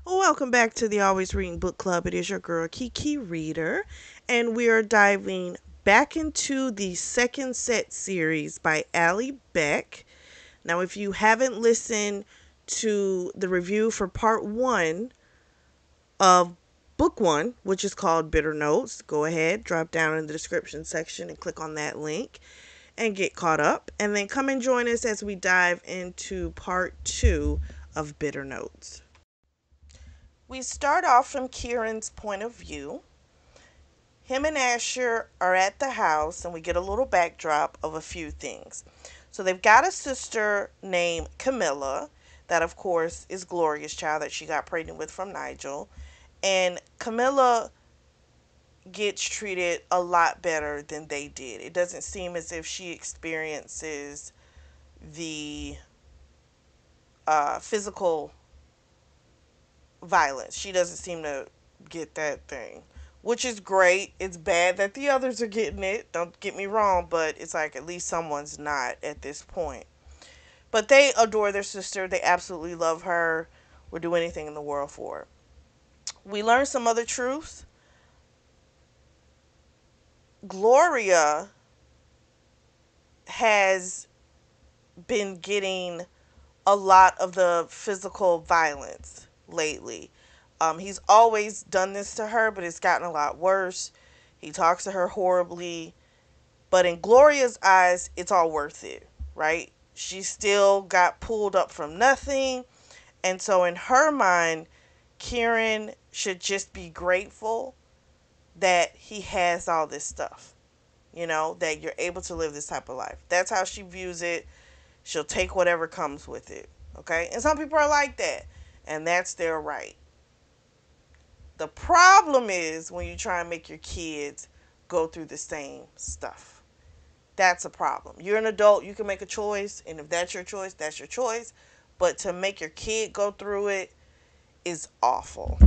Welcome back to the Always Reading Book Club. It is your girl Kiki Reader, and we are diving back into the second set series by Allie Beck. Now, if you haven't listened to the review for part one of book one, which is called Bitter Notes, go ahead, drop down in the description section and click on that link and get caught up. And then come and join us as we dive into part two of Bitter Notes. We start off from Kieran's point of view. Him and Asher are at the house, and we get a little backdrop of a few things. So they've got a sister named Camilla, that of course is Gloria's child that she got pregnant with from Nigel. And Camilla gets treated a lot better than they did. It doesn't seem as if she experiences the physical violence. She doesn't seem to get that thing, which is great. It's bad that the others are getting it. Don't get me wrong, but it's like at least someone's not at this point. But they adore their sister. They absolutely love her. Would do anything in the world for her. We learn some other truths. Gloria has been getting a lot of the physical violence lately. He's always done this to her, but it's gotten a lot worse. He talks to her horribly. But in Gloria's eyes, it's all worth it, right? She still got pulled up from nothing. And so in her mind, Kieran should just be grateful that he has all this stuff. That you're able to live this type of life. That's how she views it. She'll take whatever comes with it. Okay? And some people are like that. And that's their right. The problem is when you try and make your kids go through the same stuff. That's a problem. You're an adult, you can make a choice, and if that's your choice, that's your choice. But to make your kid go through it is awful.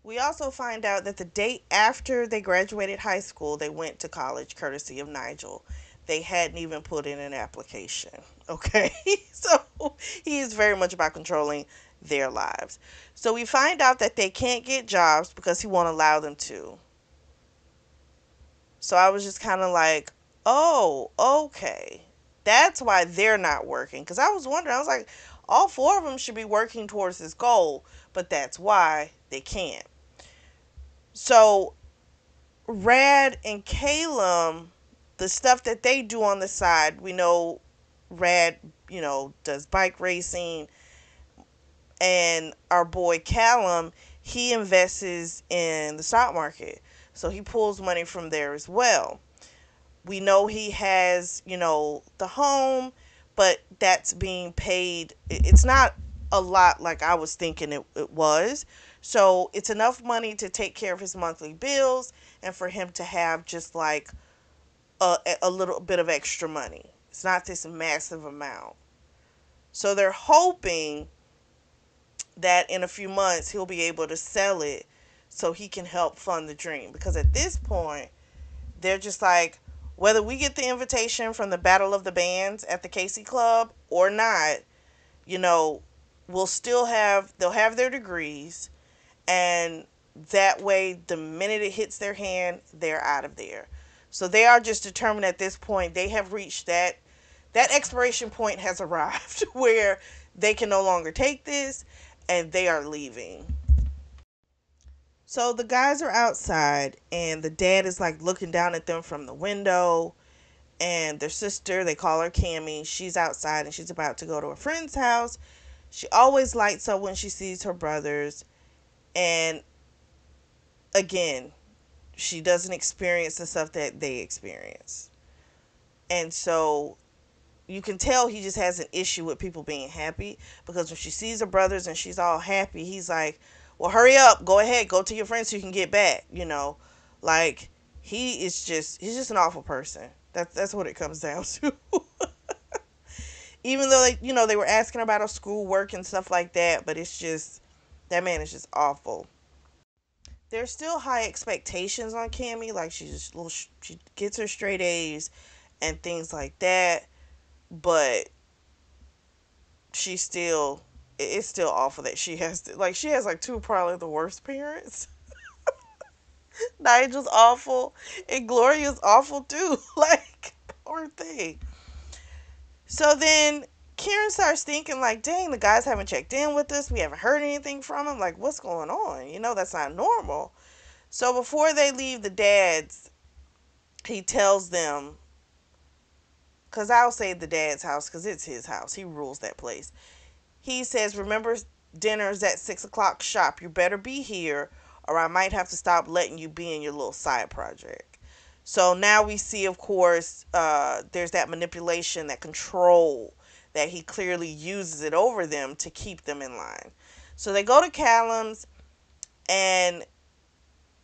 We also find out that the day after they graduated high school, they went to college courtesy of Nigel. They hadn't even put in an application. Okay? So he is very much about controlling their lives. So we find out that they can't get jobs because he won't allow them to. So I was just kind of like, oh, okay. That's why they're not working. Because I was wondering, I was like, all four of them should be working towards this goal, but that's why they can't. So Rad and Calum, the stuff that they do on the side, we know Rad, does bike racing, and our boy Callum, he invests in the stock market. So he pulls money from there as well. We know he has, the home, but that's being paid. It's not a lot like I was thinking it was. So it's enough money to take care of his monthly bills and for him to have just like a little bit of extra money. It's not this massive amount. So they're hoping that in a few months he'll be able to sell it so he can help fund the dream. Because at this point, they're just like, whether we get the invitation from the Battle of the Bands at the Casey Club or not, they'll have their degrees, and that way the minute it hits their hand, they're out of there. So they are just determined at this point. They have reached that expiration point has arrived where they can no longer take this, and they are leaving. So the guys are outside, and the dad is like looking down at them from the window. And their sister, they call her Cammy, she's outside and she's about to go to a friend's house. She always lights up when she sees her brothers. And again, she doesn't experience the stuff that they experience. And so you can tell he just has an issue with people being happy, because when she sees her brothers and she's all happy, he's like, well, hurry up, go ahead, go to your friends so you can get back. Like, he's just an awful person. That's what it comes down to. Even though they were asking about her schoolwork and stuff like that, but it's just, that man is just awful. There's still high expectations on Cammy, like she gets her straight A's and things like that, but she's still it's still awful that she has to, like, she has like two probably the worst parents. Nigel's awful and Gloria's awful too. Like, poor thing. So then Karen starts thinking like, dang, the guys haven't checked in with us. We haven't heard anything from him. Like, what's going on? That's not normal. So before they leave the dad's, he tells them, because I'll say the dad's house because it's his house. He rules that place. He says, remember, dinner's at 6 o'clock sharp. You better be here or I might have to stop letting you be in your little side project. So now we see, of course, there's that manipulation, that control that he clearly uses it over them to keep them in line. So they go to Callum's, and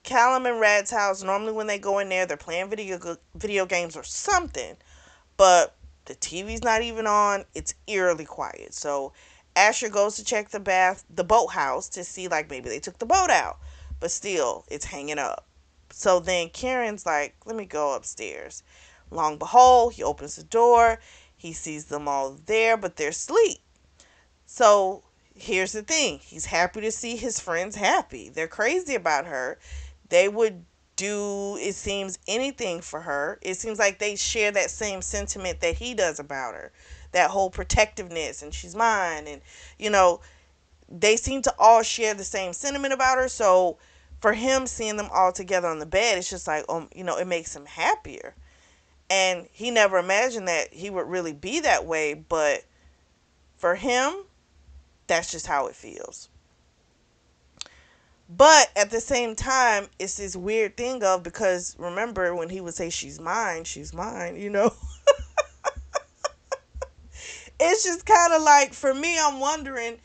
Callum and Rad's house, normally when they go in there, they're playing video games or something, but the TV's not even on. It's eerily quiet. So Asher goes to check the boathouse to see like maybe they took the boat out, but still it's hanging up. So then Karen's like, let me go upstairs. Long behold, he opens the door. He sees them all there, but they're asleep. So here's the thing. He's happy to see his friends happy. They're crazy about her. They would do, it seems, anything for her. It seems like they share that same sentiment that he does about her. That whole protectiveness, and she's mine. And, you know, they seem to all share the same sentiment about her. So for him, seeing them all together on the bed, it's just like, it makes him happier. And he never imagined that he would really be that way. But for him, that's just how it feels. But at the same time, it's this weird thing of, because remember when he would say she's mine. It's just kind of like, for me, I'm wondering,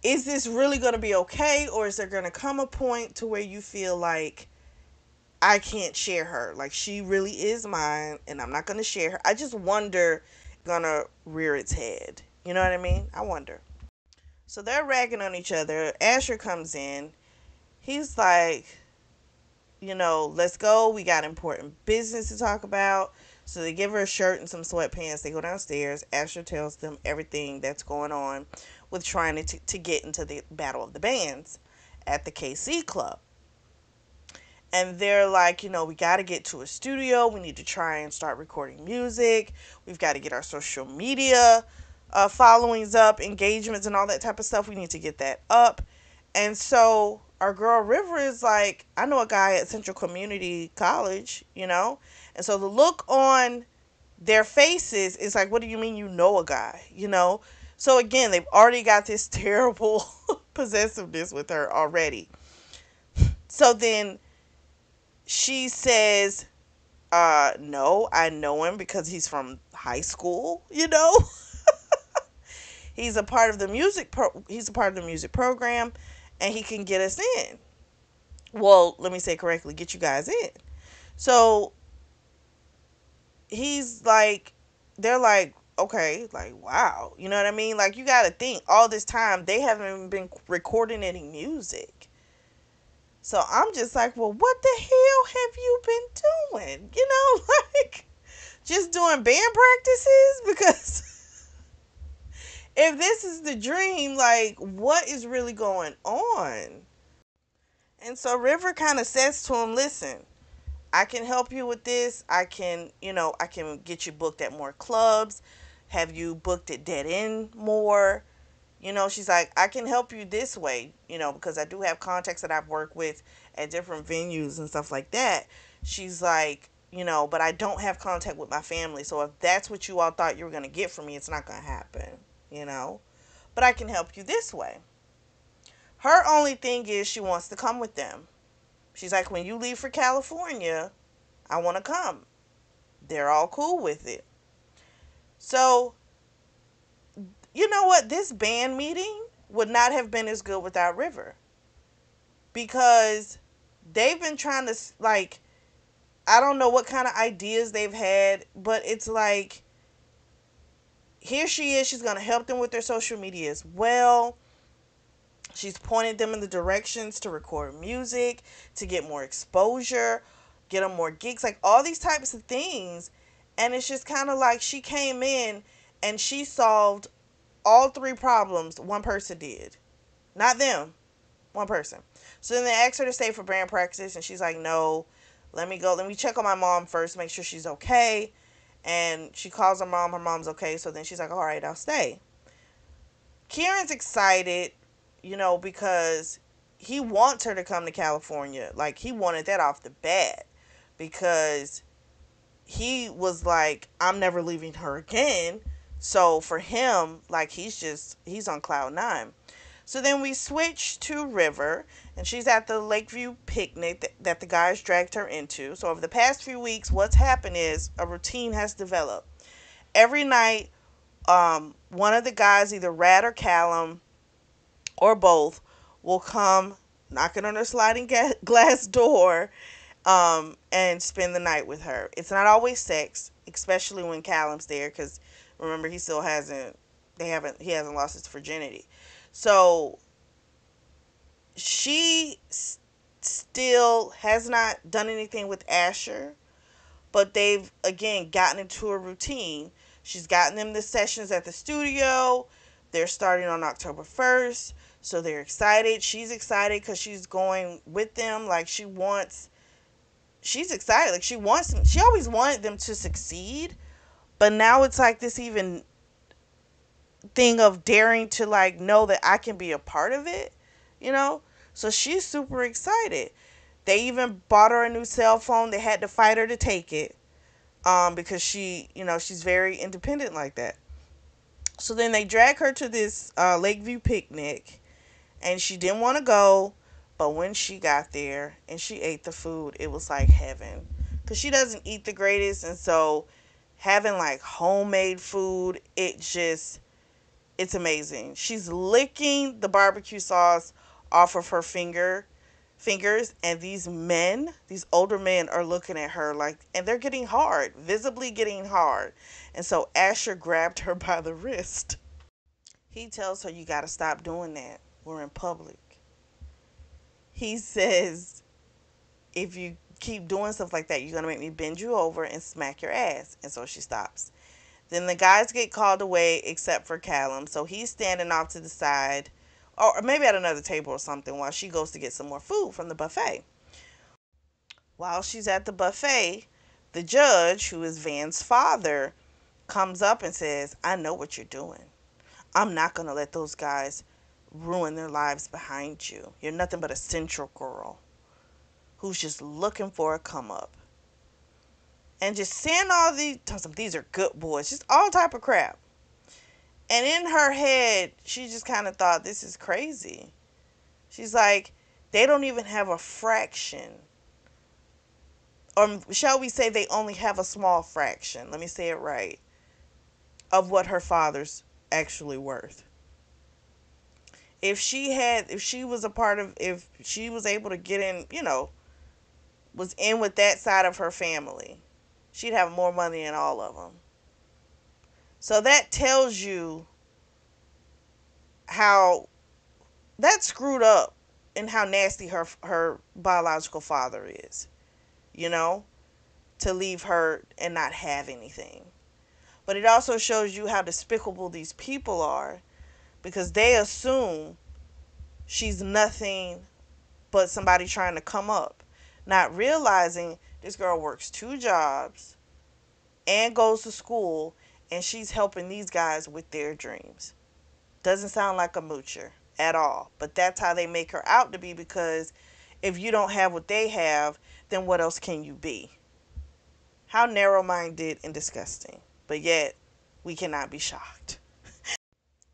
is this really going to be okay? Or is there going to come a point to where you feel like, I can't share her. Like, she really is mine and I'm not going to share her. I just wonder, gonna rear its head. You know what I mean? I wonder. So they're ragging on each other. Asher comes in. He's like, let's go. We got important business to talk about. So they give her a shirt and some sweatpants. They go downstairs. Asher tells them everything that's going on with trying to get into the Battle of the Bands at the KC Club. And they're like, we got to get to a studio. We need to try and start recording music. We've got to get our social media followings up, engagements, and all that type of stuff. We need to get that up. And so our girl River is like, I know a guy at Central Community College. And so the look on their faces is like, what do you mean you know a guy? So again, they've already got this terrible possessiveness with her already. So then she says, no, I know him because he's from high school. He's a part of the music program, and he can get us in. Well, let me say correctly, get you guys in. So he's like, they're like, okay, like, wow. You know what I mean? Like, you got to think, all this time, they haven't even been recording any music. So I'm just like, well, what the hell have you been doing? Like, just doing band practices? Because if this is the dream, like, what is really going on? And so River kind of says to him, listen, I can help you with this. I can get you booked at more clubs, have you booked at Dead End more. She's like, I can help you this way, because I do have contacts that I've worked with at different venues and stuff like that. She's like, but I don't have contact with my family. So if that's what you all thought you were going to get from me, it's not going to happen. But I can help you this way. Her only thing is she wants to come with them. She's like, when you leave for California, I want to come. They're all cool with it. So, you know what? This band meeting would not have been as good without River. Because they've been trying to, like, I don't know what kind of ideas they've had, but it's like, here she is. She's going to help them with their social media as well. She's pointed them in the directions to record music, to get more exposure, get them more gigs, like all these types of things. And it's just kind of like she came in and she solved all three problems one person did. Not them, one person. So then they asked her to stay for band practice, and she's like, no, let me go. Let me check on my mom first, make sure she's okay. And she calls her mom. Her mom's okay. So then she's like, all right, I'll stay. Kieran's excited, because he wants her to come to California. Like, he wanted that off the bat because he was like, I'm never leaving her again. So for him, like, he's on cloud nine. So then we switch to River, and she's at the Lakeview picnic that the guys dragged her into. So over the past few weeks, what's happened is a routine has developed. Every night, one of the guys, either Rad or Callum or both, will come knocking on her sliding glass door, and spend the night with her. It's not always sex, especially when Callum's there, because remember, he still hasn't. He hasn't lost his virginity. So she still has not done anything with Asher, but they've again gotten into a routine. She's gotten them the sessions at the studio. They're starting on October 1st, so they're excited. She's excited because she's going with them. Like, she's excited. Like, she always wanted them to succeed, but now it's like this even thing of daring to, like, know that I can be a part of it, you know? So she's super excited. They even bought her a new cell phone. They had to fight her to take it, because she's very independent like that. So then they drag her to this Lakeview picnic, and she didn't want to go, but when she got there and she ate the food, it was like heaven. Because she doesn't eat the greatest, and so having like homemade food, it's amazing. She's licking the barbecue sauce off of her fingers, and these older men are looking at her like, and they're getting hard, visibly getting hard. And so Asher grabbed her by the wrist. He tells her, you got to stop doing that. We're in public. He says, if you keep doing stuff like that, you're going to make me bend you over and smack your ass. And so she stops. Then the guys get called away except for Callum. So he's standing off to the side, or maybe at another table or something, while she goes to get some more food from the buffet. While she's at the buffet, the judge, who is Van's father, comes up and says, I know what you're doing. I'm not going to let those guys ruin their lives behind you. You're nothing but a central girl who's just looking for a come up. And just saying all these are good boys, just all type of crap. And in her head, she just kind of thought, this is crazy. She's like, they don't even have a fraction, or shall we say they only have a small fraction, let me say it right, of what her father's actually worth. If she was able to get in, was in with that side of her family, she'd have more money than all of them. So that tells you how that's screwed up and how nasty her biological father is, you know, to leave her and not have anything. But it also shows you how despicable these people are, because they assume she's nothing but somebody trying to come up, not realizing this girl works two jobs and goes to school, and she's helping these guys with their dreams. Doesn't sound like a moocher at all, but that's how they make her out to be, because if you don't have what they have, then what else can you be? How narrow-minded and disgusting. But yet, we cannot be shocked.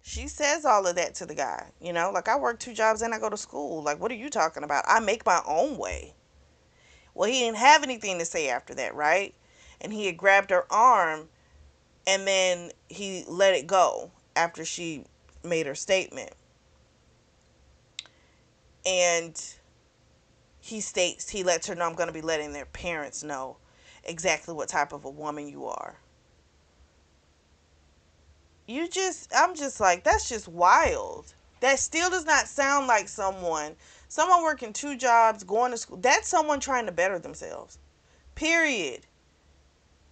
She says all of that to the guy, like, I work two jobs and I go to school. Like, what are you talking about? I make my own way. Well, he didn't have anything to say after that, right? And he had grabbed her arm, and then he let it go after she made her statement. And he lets her know, I'm going to be letting their parents know exactly what type of a woman you are. I'm just like, that's just wild. That still does not sound like someone working two jobs, going to school. That's someone trying to better themselves. Period.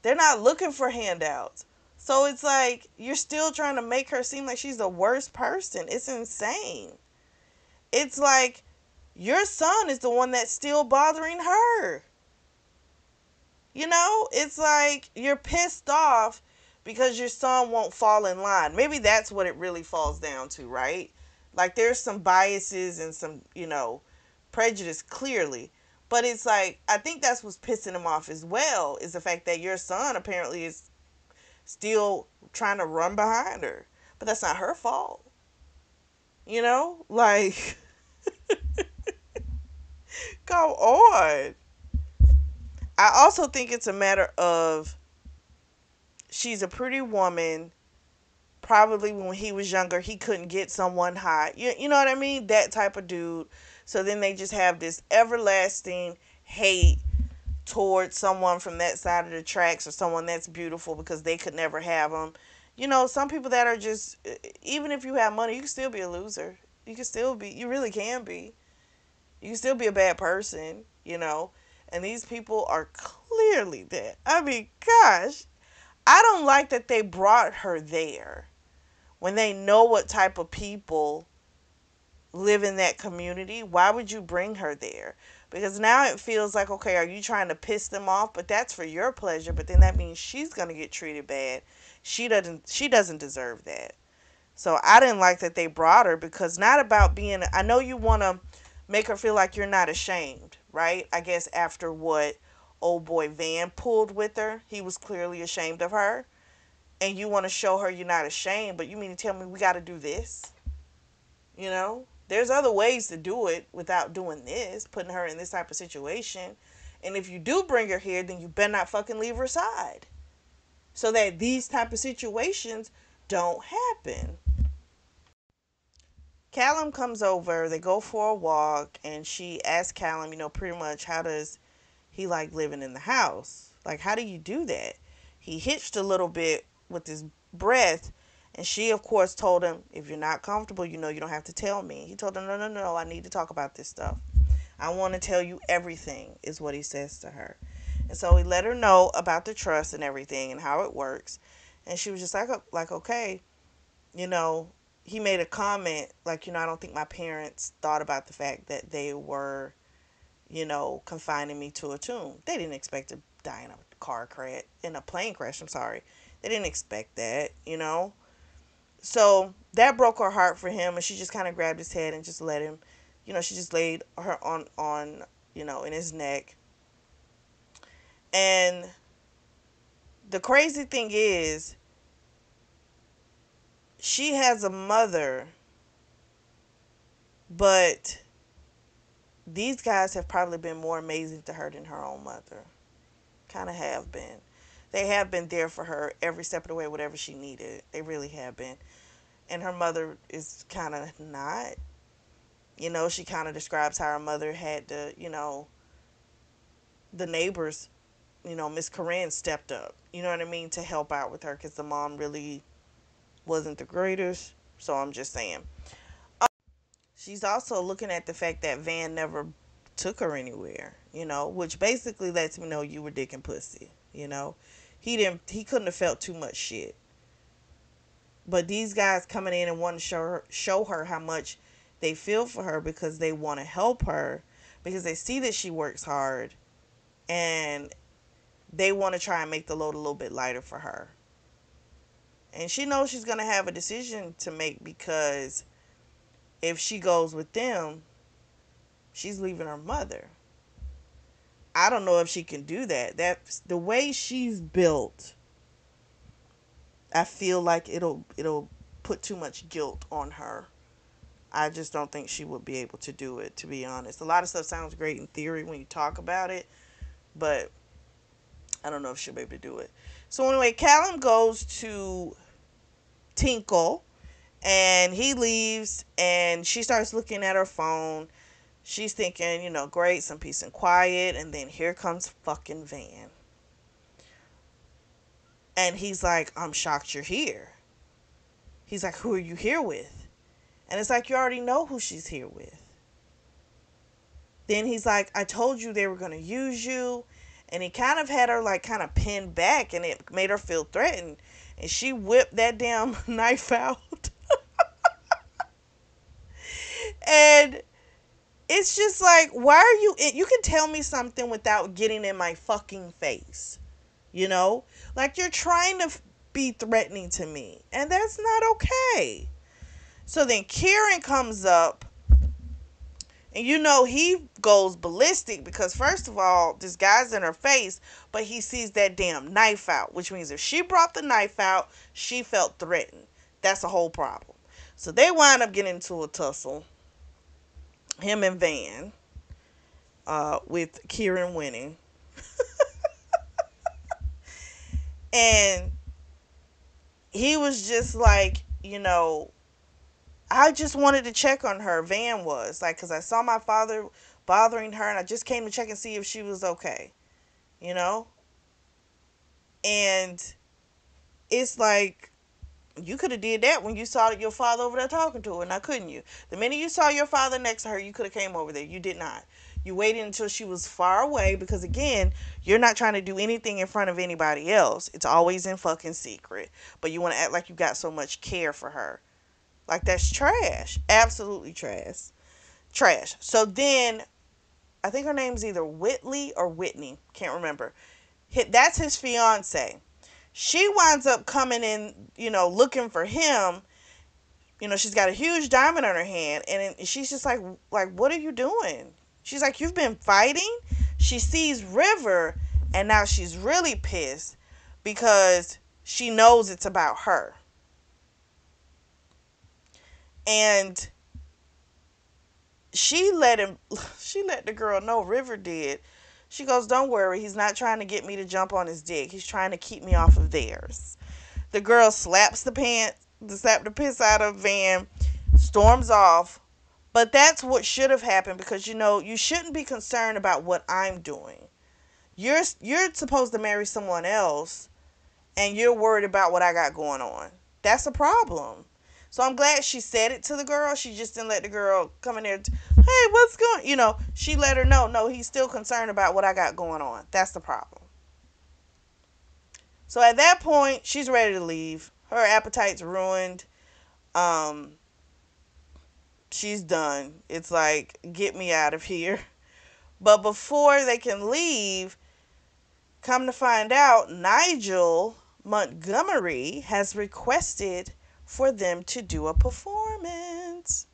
They're not looking for handouts. So it's like you're still trying to make her seem like she's the worst person. It's insane. It's like your son is the one that's still bothering her. It's like you're pissed off because your son won't fall in line. Maybe that's what it really falls down to, right? Like there's some biases and some, prejudice clearly. But it's like I think that's what's pissing him off as well is the fact that your son apparently is still trying to run behind her. But that's not her fault. Like come on. I also think it's a matter of she's a pretty woman. Probably when he was younger, he couldn't get someone hot. You know what I mean? That type of dude. So then they just have this everlasting hate towards someone from that side of the tracks or someone that's beautiful because they could never have them. Some people that are just, even if you have money, you can still be a loser. You really can be. You can still be a bad person. And these people are clearly that. I mean, gosh, I don't like that they brought her there when they know what type of people live in that community. Why would you bring her there? Because now it feels like, okay, are you trying to piss them off? But that's for your pleasure. But then that means she's gonna get treated bad. She doesn't deserve that. So I didn't like that they brought her because not about being. I know you want to make her feel like you're not ashamed, right? I guess after what old boy Van pulled with her, he was clearly ashamed of her, and you want to show her you're not ashamed. But you mean to tell me we got to do this? There's other ways to do it without doing this, putting her in this type of situation. And if you do bring her here, then you better not fucking leave her side so that these type of situations don't happen. Callum comes over, they go for a walk, and she asks Callum, pretty much how does he like living in the house? Like, how do you do that? He hitched a little bit with his breath, and she, of course, told him, if you're not comfortable, you don't have to tell me. He told her, no, no, no, I need to talk about this stuff. I want to tell you everything, is what he says to her. And so he let her know about the trust and everything and how it works. And she was just like okay, you know, he made a comment like, I don't think my parents thought about the fact that they were, confining me to a tomb. They didn't expect to die in a plane crash. I'm sorry. They didn't expect that. So that broke her heart for him, and she just kind of grabbed his head and just let him, she just laid her on, in his neck. And the crazy thing is, she has a mother, but these guys have probably been more amazing to her than her own mother. Kind of have been. They have been there for her every step of the way, whatever she needed. They really have been. And her mother is kind of not. She kind of describes how her mother had to, the neighbors, Miss Corinne stepped up, you know what I mean, to help out with her because the mom really wasn't the greatest. So I'm just saying. She's also looking at the fact that Van never took her anywhere, which basically lets me know you were dick and pussy. He couldn't have felt too much shit. But these guys coming in and want to show her how much they feel for her because they want to help her, because they see that she works hard, and they want to try and make the load a little bit lighter for her. And she knows she's going to have a decision to make, because if she goes with them, she's leaving her mother. I don't know if she can do that. That's the way she's built. I feel like it'll put too much guilt on her. I just don't think she would be able to do it, to be honest. A lot of stuff sounds great in theory when you talk about it, but I don't know if she'll be able to do it. So anyway, Callum goes to Tinkle, and he leaves, and she starts looking at her phone. She's thinking, great, some peace and quiet, and then here comes fucking Van. And he's like, I'm shocked you're here. He's like, who are you here with? And it's like, you already know who she's here with. Then he's like, I told you they were going to use you. And he kind of had her like kind of pinned back, and it made her feel threatened. and she whipped that damn knife out. And it's just like, why are you can tell me something without getting in my fucking face, you know? Like, you're trying to be threatening to me, and that's not okay. So then Kieran comes up, and he goes ballistic because, first of all, this guy's in her face, but he sees that damn knife out, which means if she brought the knife out, she felt threatened. That's the whole problem. So they wind up getting into a tussle, him and Van, with Kieran winning. And he was just like, I just wanted to check on her. Van was like, because I saw my father bothering her, and I just came to check and see if she was okay, you know? And it's like, you could have did that when you saw your father over there talking to her, now couldn't you? The minute you saw your father next to her, you could have came over there. You did not. You waited until she was far away because, again, you're not trying to do anything in front of anybody else. It's always in fucking secret. But you want to act like you got so much care for her. Like, that's trash. Absolutely trash. Trash. So then, I think her name's either Whitley or Whitney. Can't remember. That's his fiance. She winds up coming in, looking for him. She's got a huge diamond on her hand, and she's just like, what are you doing? She's like, you've been fighting? She sees River, and now she's really pissed because she knows it's about her. And she let the girl know, River did. She goes, don't worry, he's not trying to get me to jump on his dick. He's trying to keep me off of theirs. The girl slaps the piss out of Van, storms off. But that's what should have happened because, you shouldn't be concerned about what I'm doing. You're supposed to marry someone else, and you're worried about what I got going on. That's a problem. So I'm glad she said it to the girl. She just didn't let the girl come in there. Hey, what's going? She let her know. No, he's still concerned about what I got going on. That's the problem. So at that point, she's ready to leave. Her appetite's ruined. Um, she's done. It's like, get me out of here. But before they can leave, come to find out, Nigel Montgomery has requested for them to do a performance.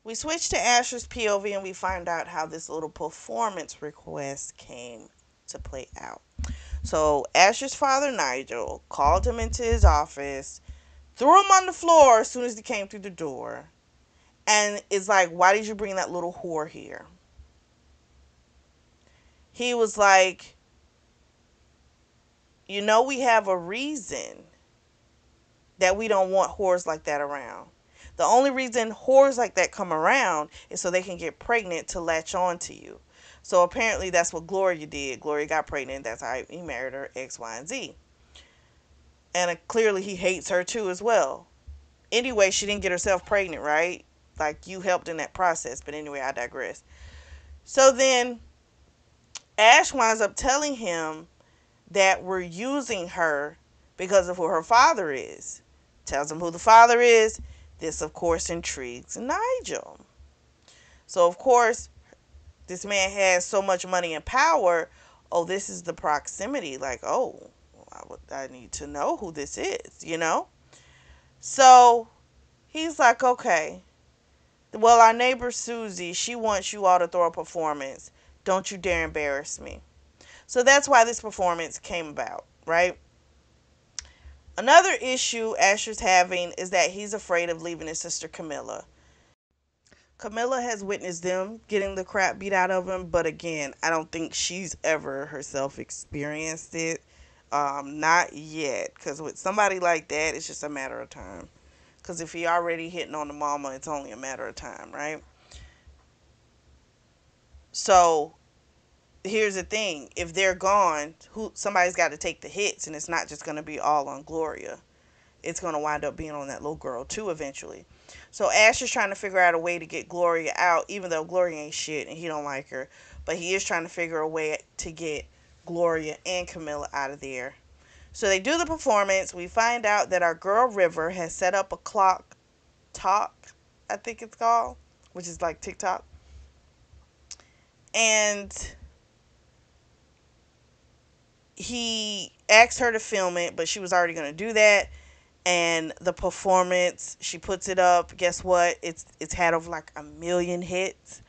We switch to Asher's POV and we find out how this little performance request came to play out. So Asher's father, Nigel, called him into his office, threw him on the floor as soon as he came through the door, and is like, why did you bring that little whore here? He was like, we have a reason that we don't want whores like that around. The only reason whores like that come around is so they can get pregnant to latch on to you. So apparently that's what Gloria did. Gloria got pregnant. That's how he married her, X, Y, and Z. And clearly he hates her too as well. Anyway, she didn't get herself pregnant, right? Like, you helped in that process. But anyway, I digress. So then Ash winds up telling him that we're using her because of who her father is. Tells him who the father is. This, of course, intrigues Nigel. So, of course, this man has so much money and power. Oh, this is the proximity. Like, oh, I need to know who this is. So, he's like, okay. Well, our neighbor Susie, she wants you all to throw a performance. Don't you dare embarrass me. So that's why this performance came about, right? Another issue Asher's having is that he's afraid of leaving his sister Camilla. Camilla has witnessed them getting the crap beat out of him, but again, I don't think she's ever herself experienced it. Not yet, because with somebody like that, it's just a matter of time. Because if he already hitting on the mama, it's only a matter of time, right? So here's the thing: if they're gone, somebody's got to take the hits, and it's not just going to be all on Gloria. It's going to wind up being on that little girl too eventually. So Ash is trying to figure out a way to get Gloria out, even though Gloria ain't shit and he don't like her. But he is trying to figure a way to get Gloria and Camilla out of there. So they do the performance. We find out that our girl River has set up a clock talk, I think it's called, which is like TikTok. And he asked her to film it, but she was already going to do that. And the performance, she puts it up. Guess what? It's had over like 1 million hits,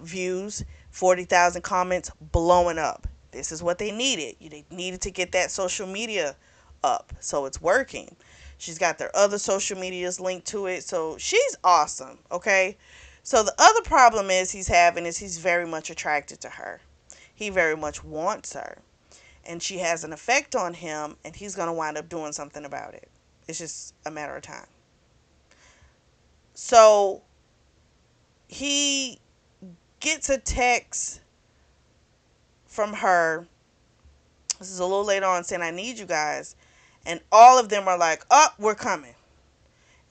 views, 40,000 comments, blowing up. This is what they needed. They needed to get that social media up, so it's working. She's got their other social medias linked to it, so she's awesome. Okay, so the other problem he's having is he's very much attracted to her. He very much wants her, and she has an effect on him, and he's gonna wind up doing something about it. It's just a matter of time. So he gets a text from her. This is a little later on, saying, "I need you guys." And all of them are like, "Oh, we're coming."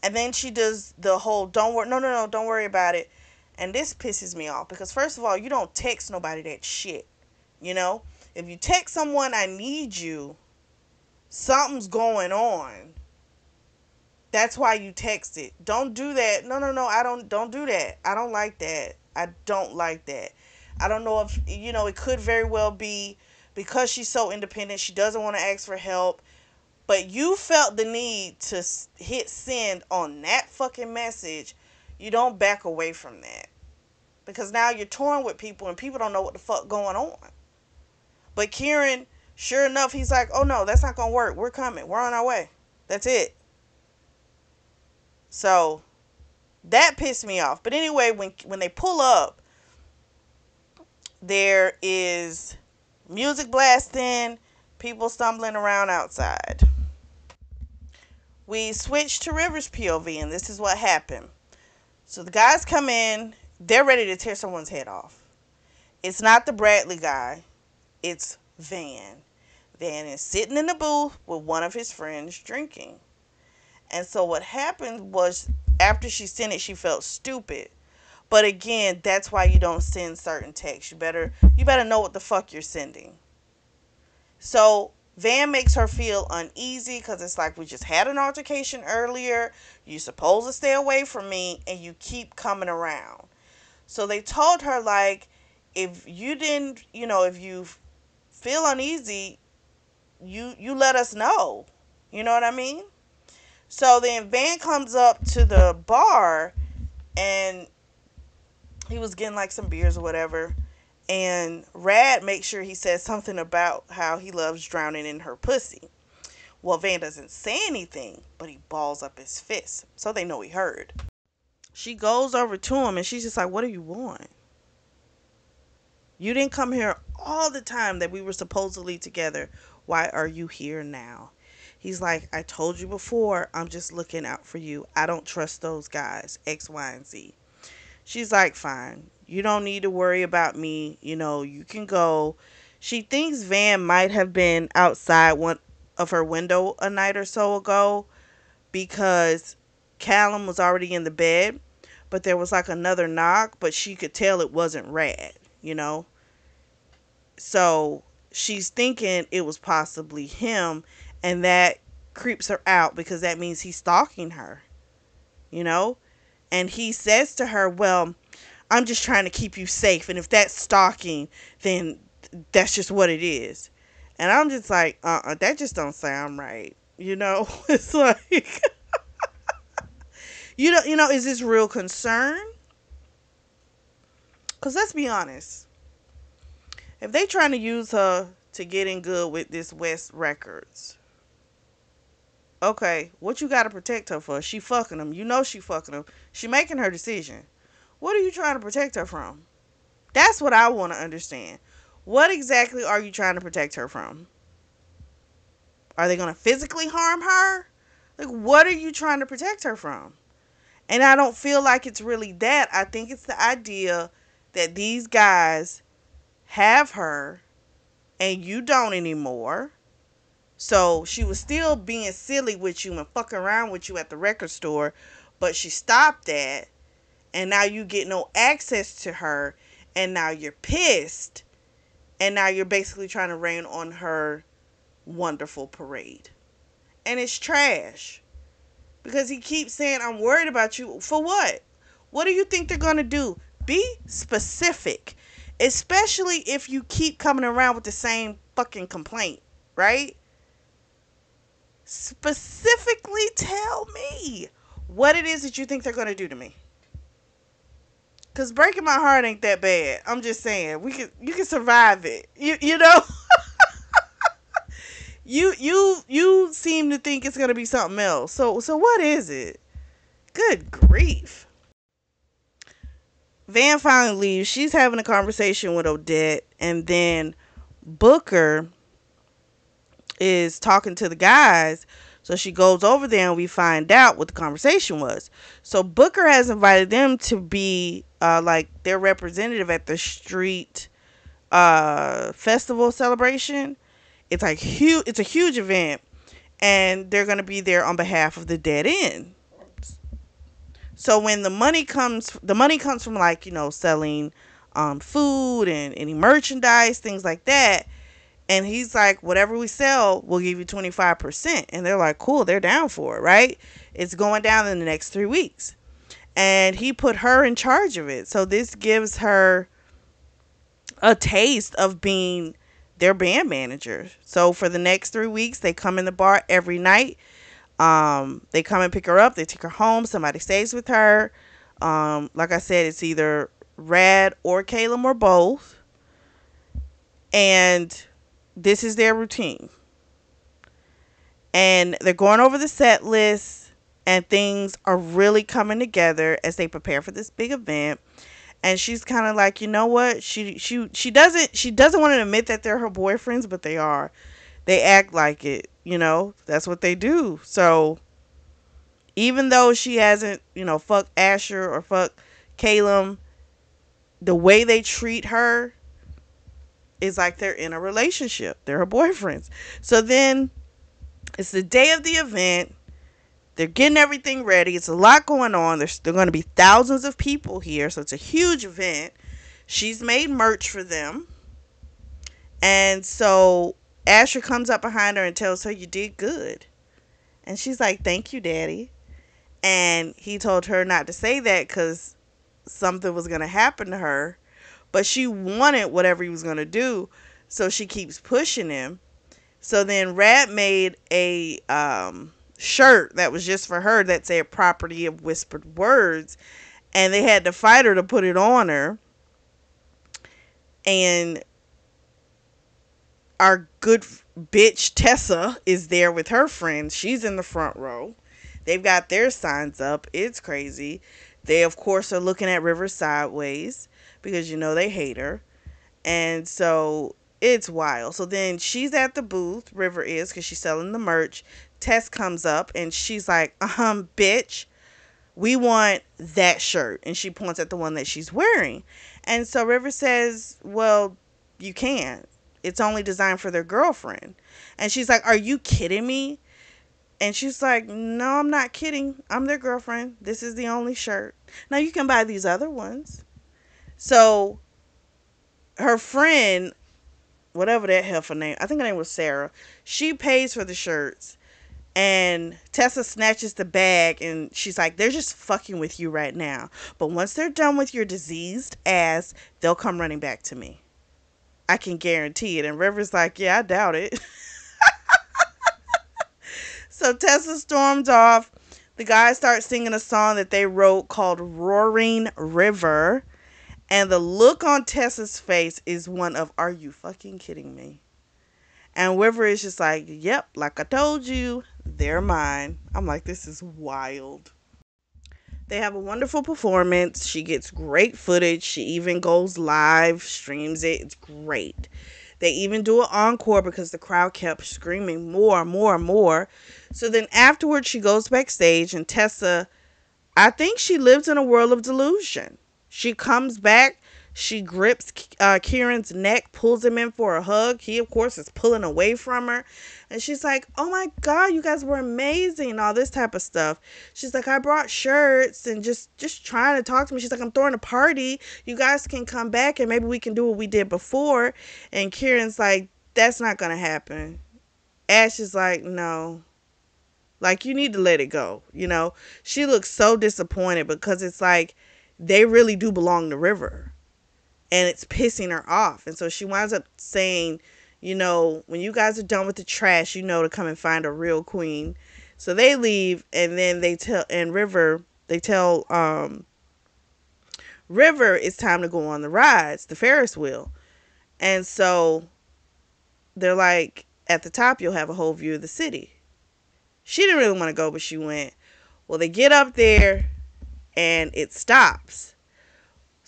And then she does the whole, "Don't worry, no, no, no, don't worry about it." And this pisses me off because, first of all, you don't text nobody that shit. You know? If you text someone, "I need you," something's going on. That's why you text it. Don't do that. No, no, no. Don't do that. I don't like that. I don't like that. I don't know if, it could very well be because she's so independent, she doesn't want to ask for help. But you felt the need to hit send on that fucking message. You don't back away from that. Because now you're torn with people and people don't know what the fuck going on. But Kieran, sure enough, he's like, "Oh no, that's not going to work. We're coming. We're on our way." That's it. So that pissed me off. But anyway, when they pull up, there is music blasting, people stumbling around outside. We switch to River's POV, and this is what happened. So the guys come in, they're ready to tear someone's head off. It's not the Bradley guy, it's Van. Van is sitting in the booth with one of his friends drinking. And so what happened was, after she sent it, she felt stupid. But again, that's why you don't send certain texts. You better know what the fuck you're sending. So Van makes her feel uneasy because it's like, "We just had an altercation earlier. You're supposed to stay away from me, and you keep coming around." So they told her, like, if you didn't, if you feel uneasy, you let us know. You know what I mean? So then Van comes up to the bar, and he was getting like some beers or whatever. And Rad makes sure he says something about how he loves drowning in her pussy. Well, Van doesn't say anything, but he balls up his fist, so they know he heard. She goes over to him and she's just like, "What do you want? You didn't come here all the time that we were supposedly together. Why are you here now?" He's like, "I told you before, I'm just looking out for you. I don't trust those guys, X, Y, and Z." She's like, "Fine. You don't need to worry about me. You can go." She thinks Van might have been outside one of her window a night or so ago because Callum was already in the bed, but there was like another knock, but she could tell it wasn't Rad, you know? So she's thinking it was possibly him, and that creeps her out because that means he's stalking her, you know? And he says to her, "Well, I'm just trying to keep you safe. And if that's stalking, then that's just what it is." And I'm just like, that just don't sound right. It's like, is this real concern? Because let's be honest. If they trying to use her to get in good with this West Records, okay, what you got to protect her for? She fucking him. She fucking him. She making her decision. What are you trying to protect her from? That's what I want to understand. What exactly are you trying to protect her from? Are they going to physically harm her? Like, what are you trying to protect her from? And I don't feel like it's really that. I think it's the idea that these guys have her and you don't anymore. So she was still being silly with you and fucking around with you at the record store, but she stopped that. And now you get no access to her. And now you're pissed. And now you're basically trying to rain on her wonderful parade. And it's trash. Because he keeps saying, I'm worried about you. For what? What do you think they're going to do? Be specific. Especially if you keep coming around with the same fucking complaint, right? Specifically tell me what it is that you think they're going to do to me. Cause breaking my heart ain't that bad. I'm just saying you can survive it. You know you seem to think it's gonna be something else. So what is it? Good grief. Van finally leaves. She's having a conversation with Odette, and then Booker is talking to the guys. So she goes over there and we find out what the conversation was. So Booker has invited them to be like their representative at the street festival celebration. It's like huge. It's a huge event, and they're going to be there on behalf of the dead end. So when the money comes from, like, selling food and any merchandise, things like that. And he's like, whatever we sell, we'll give you 25%. And they're like, cool, they're down for it, right? It's going down in the next 3 weeks. And he put her in charge of it. So this gives her a taste of being their band manager. So for the next 3 weeks, they come in the bar every night. They come and pick her up. They take her home. Somebody stays with her. Like I said, it's either Rad or Caleb or both. And this is their routine. And they're going over the set list, and things are really coming together as they prepare for this big event. And she's kind of like, you know what? She doesn't want to admit that they're her boyfriends, but they are. They act like it, That's what they do. So even though she hasn't, fucked Asher or fucked Caleb, the way they treat her is like they're in a relationship. They're her boyfriends. So then it's the day of the event. They're getting everything ready. It's a lot going on. There's going to be thousands of people here. So it's a huge event. She's made merch for them. And so Asher comes up behind her and tells her, you did good. And she's like, thank you, Daddy. And he told her not to say that because something was going to happen to her. But she wanted whatever he was going to do. So she keeps pushing him. So then Rad made a shirt that was just for her that said property of whispered words. And they had to fight her to put it on her. And our good bitch Tessa is there with her friends. She's in the front row. They've got their signs up. It's crazy. They, of course, are looking at River sideways because, they hate her. And so it's wild. So then she's at the booth, River is, because she's selling the merch. Tess comes up and she's like, bitch, we want that shirt. And she points at the one that she's wearing. And so River says, well, you can't. It's only designed for their girlfriend. And she's like, are you kidding me? And she's like, no, I'm not kidding. I'm their girlfriend. This is the only shirt. Now you can buy these other ones. So her friend, whatever that heifer name, I think her name was Sarah, she pays for the shirts. And Tessa snatches the bag and she's like, they're just fucking with you right now. But once they're done with your diseased ass, they'll come running back to me. I can guarantee it. And River's like, yeah, I doubt it. So Tessa storms off. The guys start singing a song that they wrote called Roaring River. And the look on Tessa's face is one of, are you fucking kidding me? And River is just like, yep, like I told you, they're mine. I'm like, this is wild. They have a wonderful performance. She gets great footage. She even goes live, streams it. It's great. They even do an encore because the crowd kept screaming more, more, more. So then afterwards, she goes backstage and Tessa, I think she lives in a world of delusion. She comes back. She grips Kieran's neck, pulls him in for a hug. He, of course, is pulling away from her. And she's like, oh my God, you guys were amazing. All this type of stuff. She's like, I brought shirts and just trying to talk to me. She's like, I'm throwing a party. You guys can come back and maybe we can do what we did before. And Kieran's like, that's not going to happen. Ash is like, no, like you need to let it go. She looks so disappointed because it's like they really do belong to River, and it's pissing her off. And so she winds up saying, when you guys are done with the trash, to come and find a real queen. So they leave, and then they tell River it's time to go on the rides, the Ferris wheel. And so they're like, at the top, you'll have a whole view of the city. She didn't really want to go, but she went. Well, they get up there, and it stops.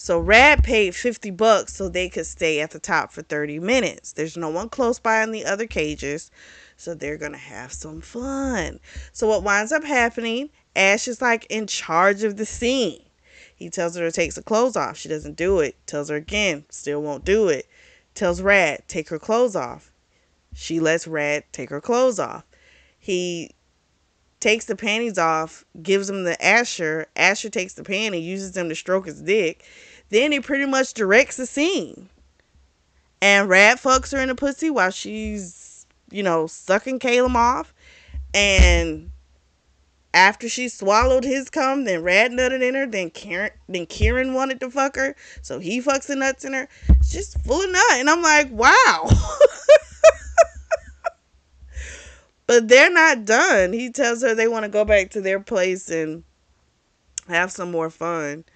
So Rad paid $50 so they could stay at the top for 30 minutes. There's no one close by in the other cages, so they're going to have some fun. So what winds up happening, Ash is like in charge of the scene. He tells her to take her clothes off. She doesn't do it. Tells her again, still won't do it. Tells Rad, take her clothes off. She lets Rad take her clothes off. He takes the panties off, gives them to Asher. Asher takes the panty, uses them to stroke his dick. Then he pretty much directs the scene. And Rad fucks her in the pussy while she's, sucking Caleb off. And after she swallowed his cum, then Rad nutted in her. Kieran wanted to fuck her, so he fucks the nuts in her. It's just full of nut. And I'm like, wow. But they're not done. He tells her they want to go back to their place and have some more fun.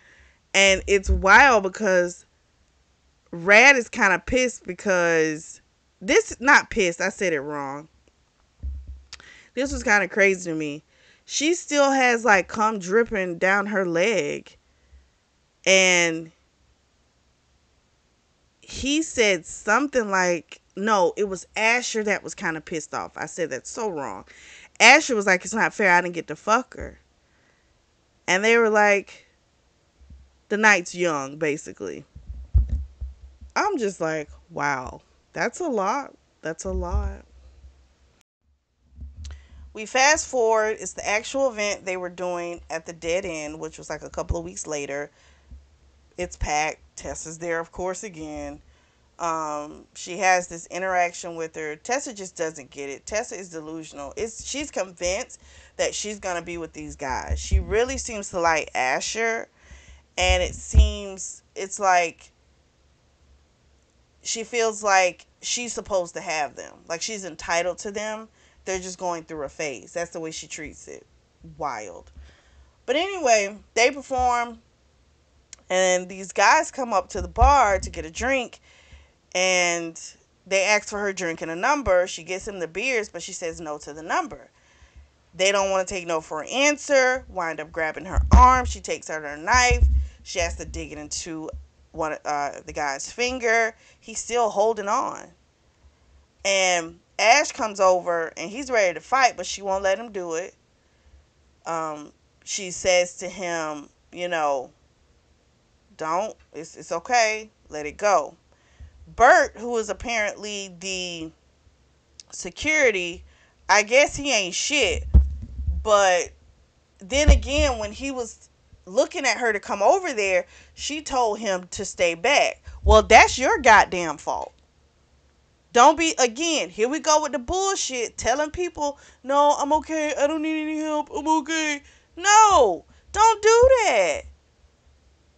And it's wild because Rad is kind of pissed because not pissed, I said it wrong. This was kind of crazy to me. She still has like cum dripping down her leg. And he said something like, no, it was Asher that was kind of pissed off. I said that so wrong. Asher was like, it's not fair, I didn't get to fuck her. And they were like, the night's young, basically. I'm just like, wow, that's a lot. That's a lot. We fast forward. It's the actual event they were doing at the Dead End, which was like a couple of weeks later. It's packed. Tessa's there, of course, again. She has this interaction with her. Tessa just doesn't get it. Tessa is delusional. She's convinced that she's going to be with these guys. She really seems to like Asher. And it's like she feels like she's supposed to have them. Like she's entitled to them. They're just going through a phase. That's the way she treats it. Wild. But anyway, they perform. And these guys come up to the bar to get a drink. And they ask for her drink and a number. She gets them the beers, but she says no to the number. They don't want to take no for an answer. Wind up grabbing her arm. She takes out her knife. She has to dig it into the guy's finger. He's still holding on. And Ash comes over and he's ready to fight, but she won't let him do it. She says to him, don't. It's okay. Let it go. Bert, who is apparently the security, I guess he ain't shit. But then again, when he was looking at her to come over there, she told him to stay back. Well, that's your goddamn fault. Don't be, again, here we go with the bullshit, telling people, no, I'm okay, I don't need any help, I'm okay. No, don't do that.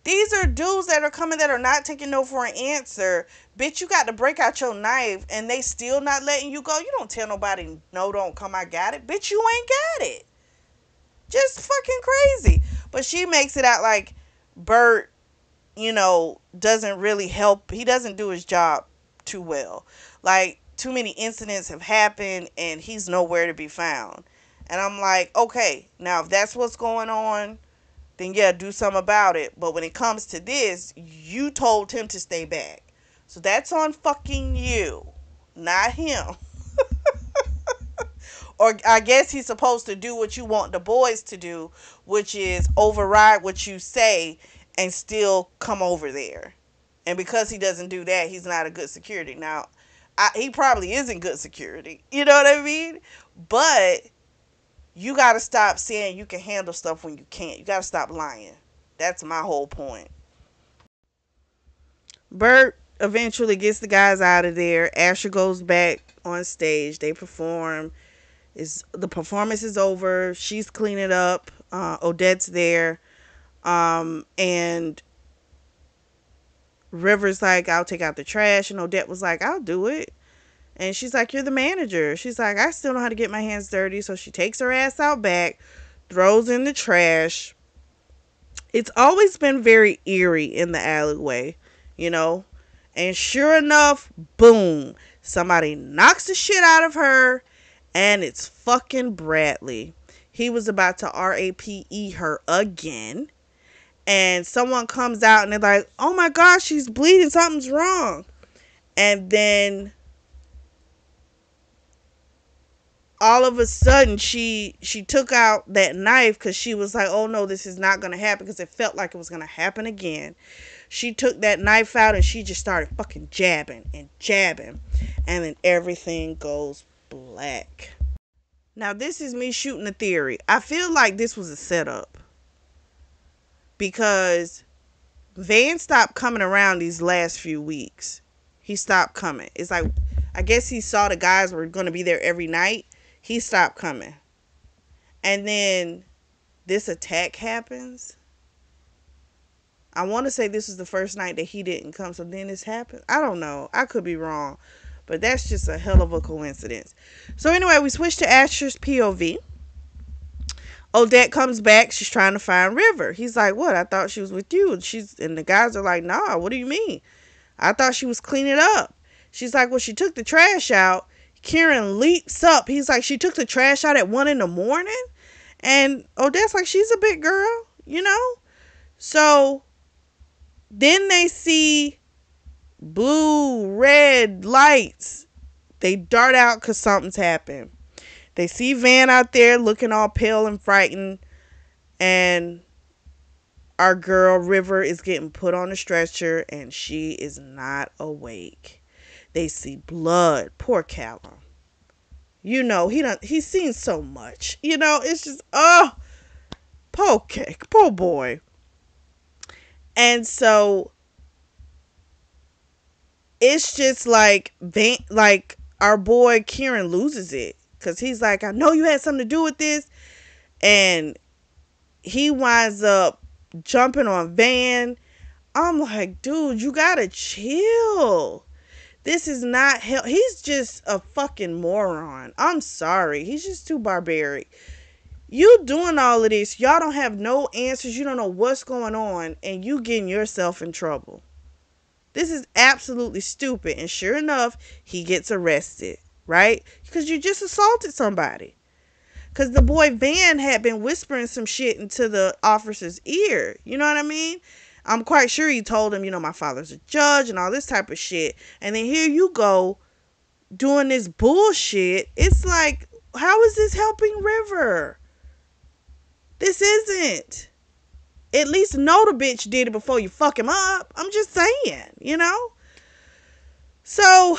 These are dudes that are coming that are not taking no for an answer. Bitch, you got to break out your knife and they still not letting you go. You don't tell nobody, no, don't come, I got it. Bitch, you ain't got it. Just fucking crazy. But she makes it out like Bert, doesn't really help. He doesn't do his job too well. Like, too many incidents have happened and he's nowhere to be found. And I'm like, okay, now if that's what's going on, then yeah, do something about it. But when it comes to this, you told him to stay back. So that's on fucking you, not him. Or I guess he's supposed to do what you want the boys to do, which is override what you say and still come over there. And because he doesn't do that, he's not a good security. Now, he probably isn't good security. You know what I mean? But you got to stop saying you can handle stuff when you can't. You got to stop lying. That's my whole point. Bert eventually gets the guys out of there. Asher goes back on stage. They perform. Is the performance is over. She's cleaning up. Odette's there. And River's like, I'll take out the trash. And Odette was like, I'll do it. And she's like, you're the manager. She's like, I still know how to get my hands dirty. So she takes her ass out back, throws in the trash. It's always been very eerie in the alleyway, you know? And sure enough, boom, somebody knocks the shit out of her, and it's fucking Bradley. He was about to RAPE her again. And someone comes out and they're like, oh my gosh, she's bleeding. Something's wrong. And then all of a sudden she took out that knife because she was like, oh no, this is not going to happen, because it felt like it was going to happen again. She took that knife out and she just started fucking jabbing and jabbing, and then everything goes black. Now this is me shooting a theory. I feel like this was a setup, because Van stopped coming around these last few weeks. He stopped coming. It's like, I guess he saw the guys were going to be there every night. He stopped coming. And then this attack happens. I want to say this is the first night that he didn't come. So then this happened. I don't know. I could be wrong. But that's just a hell of a coincidence. So anyway, we switch to Asher's POV. Odette comes back. She's trying to find River. He's like, what? I thought she was with you. And the guys are like, nah, what do you mean? I thought she was cleaning up. She's like, well, she took the trash out. Kieran leaps up. He's like, she took the trash out at 1 a.m. And Odette's like, she's a big girl, you know? So then they see blue, red lights. They dart out because something's happened. They see Van out there looking all pale and frightened. And our girl River is getting put on a stretcher and she is not awake. They see blood. Poor Callum. You know, he's seen so much. You know, it's just, oh, poor boy. And so it's just like our boy Kieran loses it, because he's like, I know you had something to do with this. And he winds up jumping on Van. I'm like, dude, you gotta chill. This is not hell. He's just a fucking moron. I'm sorry. He's just too barbaric. You doing all of this. Y'all don't have no answers. You don't know what's going on. And you getting yourself in trouble. This is absolutely stupid. And sure enough, he gets arrested. Right? Because you just assaulted somebody. Because the boy Van had been whispering some shit into the officer's ear. You know what I mean? I'm quite sure he told him, you know, my father's a judge and all this type of shit. And then here you go doing this bullshit. It's like, how is this helping River? This isn't. At least know the bitch did it before you fuck him up. I'm just saying, you know? So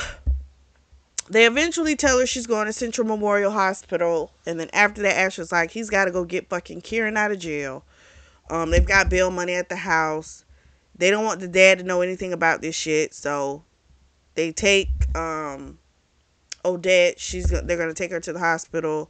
they eventually tell her she's going to Central Memorial Hospital. And then after that, Asher's like, he's got to go get fucking Kieran out of jail. They've got bail money at the house. They don't want the dad to know anything about this shit. So they take Odette. They're going to take her to the hospital.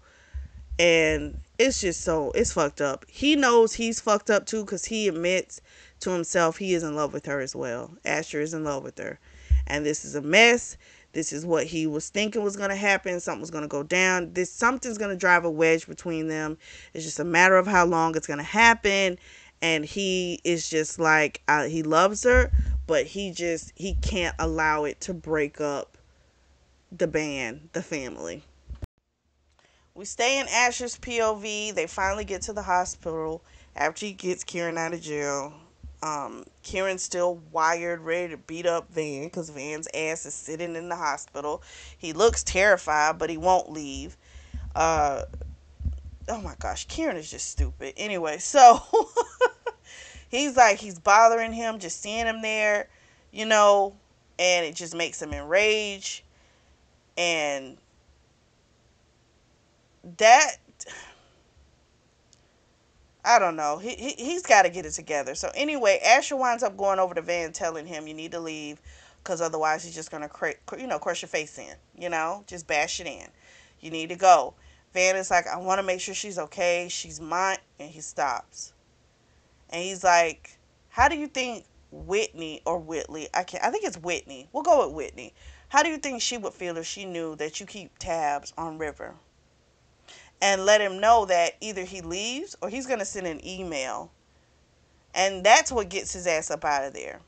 And it's just it's fucked up. He knows he's fucked up too, because he admits to himself he is in love with her as well. Asher is in love with her. And this is a mess. This is what he was thinking was going to happen. Something was going to go down. Something's going to drive a wedge between them. It's just a matter of how long it's going to happen. And he is just like, he loves her, but he can't allow it to break up the band, the family. We stay in Asher's POV. They finally get to the hospital after he gets Kieran out of jail. Kieran's still wired, ready to beat up Van, because Van's ass is sitting in the hospital. He looks terrified, but he won't leave. Oh my gosh, Kieran is just stupid. Anyway, so he's bothering him just seeing him there, you know, and it just makes him enrage. And that, I don't know. He's got to get it together. So anyway, Asher winds up going over to Van, telling him, you need to leave. because otherwise he's just gonna crush your face in, just bash it in. You need to go. Van is like, I want to make sure she's okay. She's mine. And he stops. And he's like, how do you think Whitney or Whitley, I think it's Whitney. We'll go with Whitney. How do you think she would feel if she knew that you keep tabs on River? And let him know that either he leaves or he's going to send an email. And that's what gets his ass up out of there.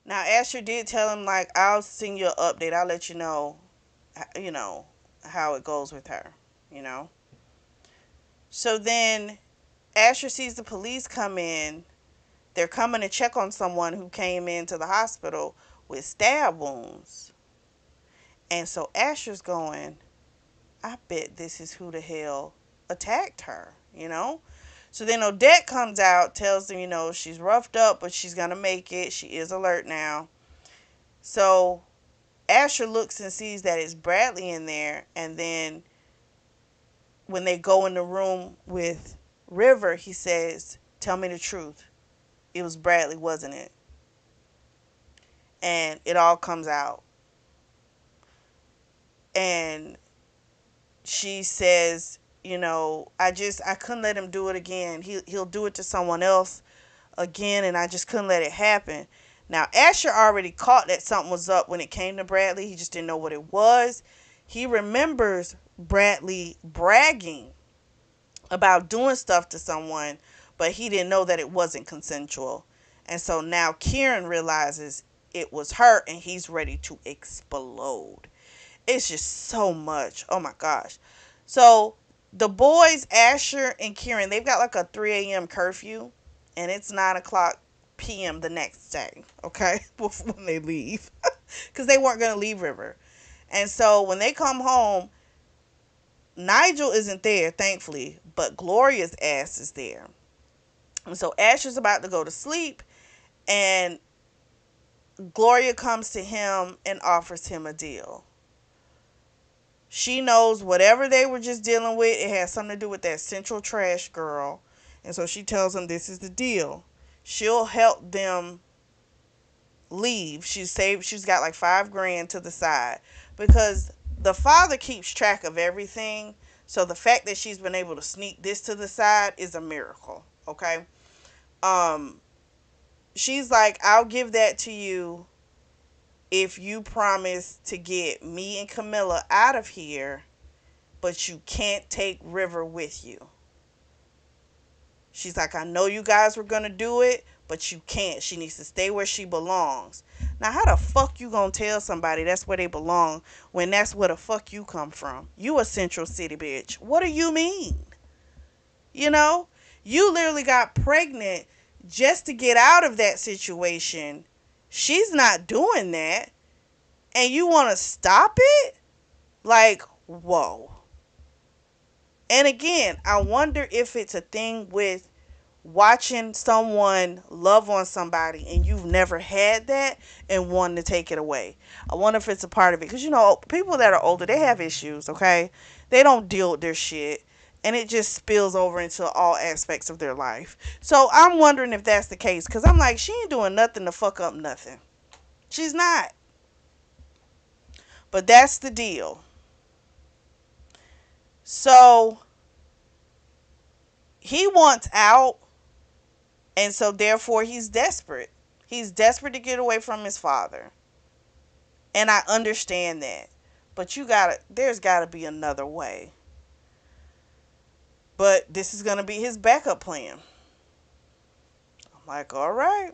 Now, Asher did tell him, like, I'll send you an update. I'll let you know, how it goes with her, you know. So then Asher sees the police come in. They're coming to check on someone who came into the hospital with stab wounds. And so Asher's going, I bet this is who the hell attacked her, you know? So then Odette comes out, tells them, she's roughed up, but she's going to make it. She is alert now. So Asher looks and sees that it's Bradley in there. And then when they go in the room with River, he says, tell me the truth. It was Bradley, wasn't it? And it all comes out. And she says, I couldn't let him do it again. He'll do it to someone else again, and I just couldn't let it happen. Now, Asher already caught that something was up when it came to Bradley. He just didn't know what it was. He remembers Bradley bragging about doing stuff to someone, but he didn't know that it wasn't consensual. And so now Kieran realizes it was her, and he's ready to explode. It's just so much. Oh my gosh. So the boys, Asher and Kieran, they've got like a 3 a.m. curfew, and it's 9 o'clock p.m. the next day, okay, when they leave, because they weren't going to leave River. And so when they come home, Nigel isn't there, thankfully, but Gloria's ass is there. And so Asher's about to go to sleep, and Gloria comes to him and offers him a deal. She knows whatever they were just dealing with, it has something to do with that central trash girl. And so she tells them this is the deal. She'll help them leave. She's got like $5,000 to the side, because the father keeps track of everything. So the fact that she's been able to sneak this to the side is a miracle. Okay. She's like, I'll give that to you if you promise to get me and Camilla out of here, but you can't take River with you. She's like, I know you guys were going to do it, but you can't. She needs to stay where she belongs. Now, how the fuck you going to tell somebody that's where they belong when that's where the fuck you come from? You a Central City bitch. What do you mean? You literally got pregnant just to get out of that situation. She's not doing that. And you want to stop it? Like, whoa. And again, I wonder if it's a thing with watching someone love on somebody and you've never had that and wanting to take it away. I wonder if it's a part of it. Because, people that are older, they have issues, okay? They don't deal with their shit. And it just spills over into all aspects of their life. So I'm wondering if that's the case. Because I'm like, she ain't doing nothing to fuck up nothing. She's not. But that's the deal. So he wants out. And so therefore he's desperate. He's desperate to get away from his father. And I understand that. But there's gotta be another way. But this is gonna be his backup plan. I'm like, all right.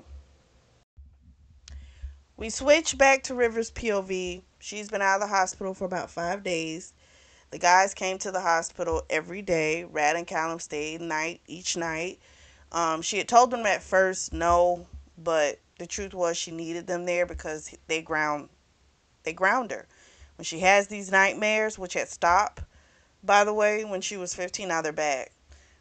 We switch back to River's POV. She's been out of the hospital for about 5 days. The guys came to the hospital every day. Rad and Callum stayed each night. She had told them at first no, but the truth was she needed them there because they ground her. When she has these nightmares, which had stopped, by the way, when she was 15, now they're back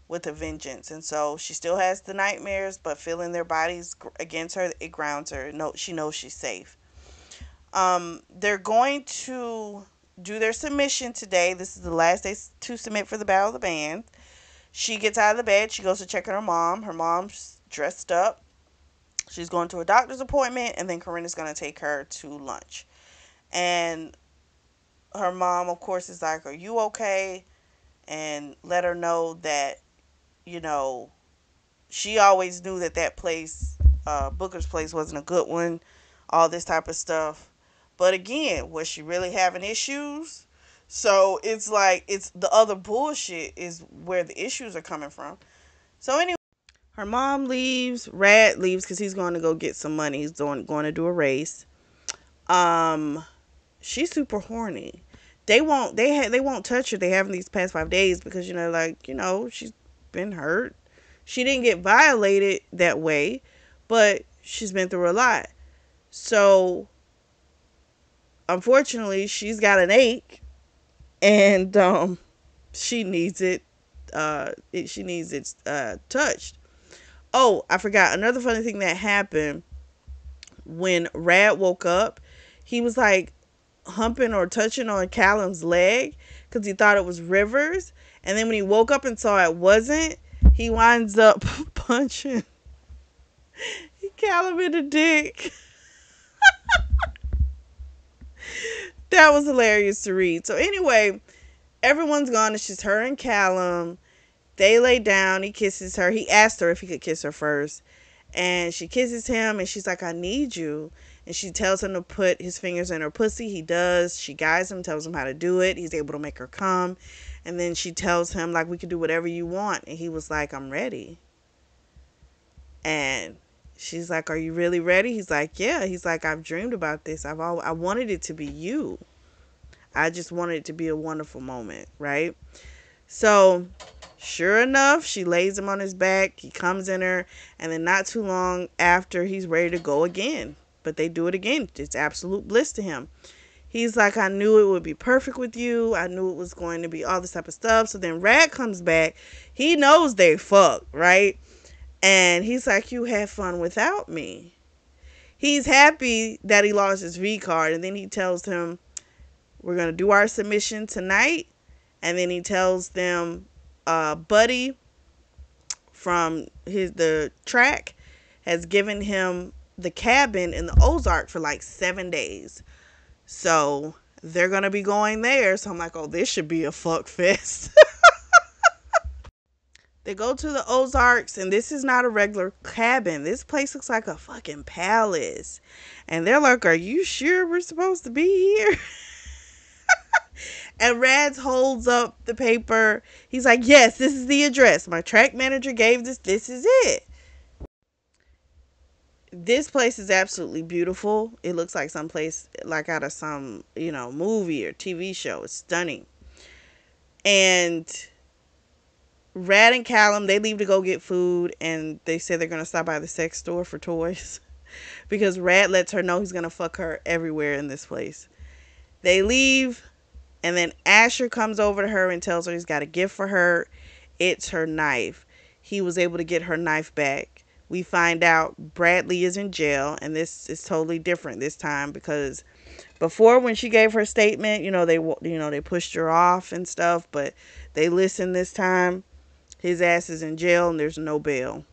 with a vengeance. And so she still has the nightmares, but feeling their bodies against her, it grounds her. No, she knows she's safe. They're going to do their submission today. This is the last day to submit for the Battle of the Bands. She gets out of the bed. She goes to check on her mom. Her mom's dressed up. She's going to a doctor's appointment, and then Corinne's going to take her to lunch. And her mom, of course, is like, "Are you okay?" And let her know that, you know, she always knew that that place, Booker's place, wasn't a good one, all this type of stuff. But again, was she really having issues? So it's like, it's the other bullshit is where the issues are coming from. So anyway, her mom leaves. Rad leaves because he's going to go get some money. He's going to do a race. Um, she's super horny. They won't touch her. They haven't these past 5 days because, like, she's been hurt. She didn't get violated that way, but she's been through a lot. So unfortunately, she's got an ache, and she needs it. She needs it touched. Oh, I forgot another funny thing that happened when Rad woke up. He was like humping or touching on Callum's leg because he thought it was Rivers, and then when he woke up and saw it wasn't, he winds up punching Callum in the dick. That was hilarious to read. So anyway, everyone's gone. It's just her and Callum. They lay down. He kisses her. He asked her if he could kiss her first. And she kisses him, and she's like, "I need you." And she tells him to put his fingers in her pussy. He does. She guides him, tells him how to do it. He's able to make her come. And then she tells him, like, "We can do whatever you want." And he was like, "I'm ready." And she's like, "Are you really ready?" He's like, "Yeah." He's like, "I've dreamed about this. I wanted it to be you. I just wanted it to be a wonderful moment, right?" So, sure enough, she lays him on his back. He comes in her, and then not too long after, he's ready to go again. But they do it again. It's absolute bliss to him. He's like, "I knew it would be perfect with you. I knew it was going to be all this type of stuff." So then Rad comes back. He knows they fucked, right? And he's like, "You had fun without me." He's happy that he lost his V card. And then he tells him, "We're going to do our submission tonight." And then he tells them, Buddy from the track has given him the cabin in the Ozark for like 7 days. So they're going to be going there. So I'm like, oh, this should be a fuck fest. They go to the Ozarks, and this is not a regular cabin. This place looks like a fucking palace. And they're like, "Are you sure we're supposed to be here?" And Rads holds up the paper. He's like, "Yes, this is the address. My track manager gave this. This is it." This place is absolutely beautiful. It looks like someplace like out of some, movie or TV show. It's stunning. And Rad and Callum, they leave to go get food, and they say they're going to stop by the sex store for toys because Rad lets her know he's going to fuck her everywhere in this place. They leave. And then Asher comes over to her and tells her he's got a gift for her. It's her knife. He was able to get her knife back. We find out Bradley is in jail, and this is totally different this time because before, when she gave her statement, they pushed her off and stuff, but they listened this time. His ass is in jail, and there's no bail.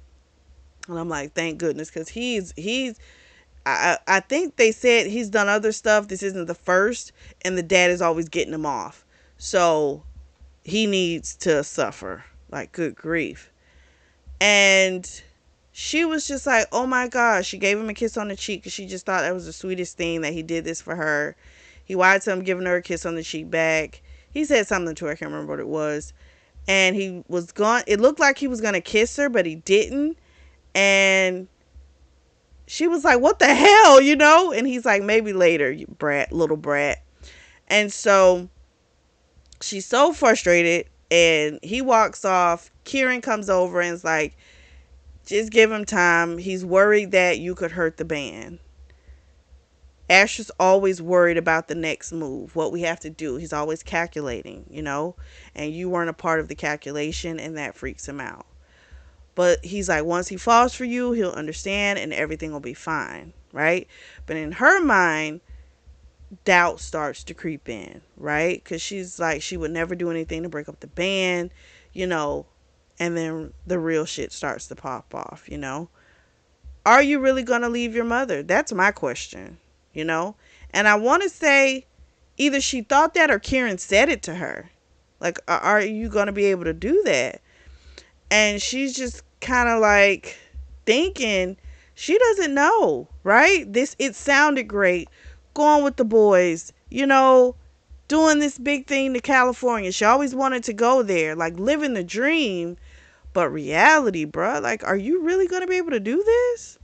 And I'm like, thank goodness, because I think they said he's done other stuff. This isn't the first, and the dad is always getting him off. So he needs to suffer. Like, good grief. And she was just like, oh my gosh. She gave him a kiss on the cheek because she just thought that was the sweetest thing that he did this for her. He wanted him giving her a kiss on the cheek back. He said something to her. I can't remember what it was. And he was gone. It looked like he was going to kiss her, but he didn't. And she was like, "What the hell?" And he's like, "Maybe later, you brat, little brat." And so she's so frustrated, and he walks off. Kieran comes over and is like, "Just give him time. He's worried that you could hurt the band." Asher's always worried about the next move, what we have to do. He's always calculating, and you weren't a part of the calculation, and that freaks him out. But he's like, once he falls for you, he'll understand and everything will be fine, right? But in her mind, doubt starts to creep in, right? Because she's like, she would never do anything to break up the band, and then the real shit starts to pop off. Are you really going to leave your mother? That's my question, you know? And I want to say either she thought that or Kieran said it to her. Like, are you going to be able to do that? And she's just kind of like thinking she doesn't know, right? It sounded great. Going with the boys, doing this big thing to California. She always wanted to go there, like living the dream. But reality, bruh, like, are you really going to be able to do this?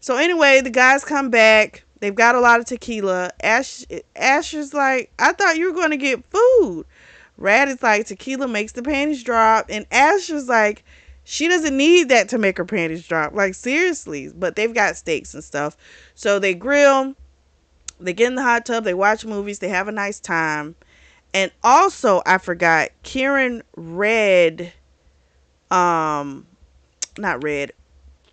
So anyway, the guys come back. They've got a lot of tequila. Asher's like, I thought you were going to get food. Rad is like, tequila makes the panties drop. And Asher's like, she doesn't need that to make her panties drop. Like, seriously. But they've got steaks and stuff. So they grill. They get in the hot tub. They watch movies. They have a nice time. And also, I forgot, Kieran read, not read,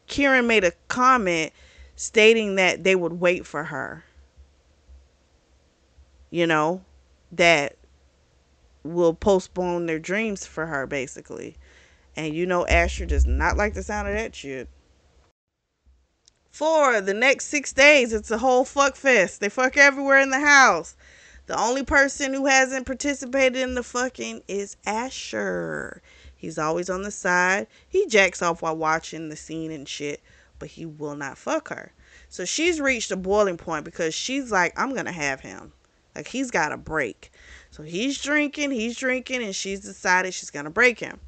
Kieran made a comment stating that they would wait for her. That will postpone their dreams for her, basically. And Asher does not like the sound of that shit. For the next 6 days, it's a whole fuck fest. They fuck everywhere in the house. The only person who hasn't participated in the fucking is Asher. He's always on the side. He jacks off while watching the scene and shit, but he will not fuck her. So she's reached a boiling point because she's like, I'm going to have him. Like, he's got a break. So he's drinking, and she's decided she's going to break him.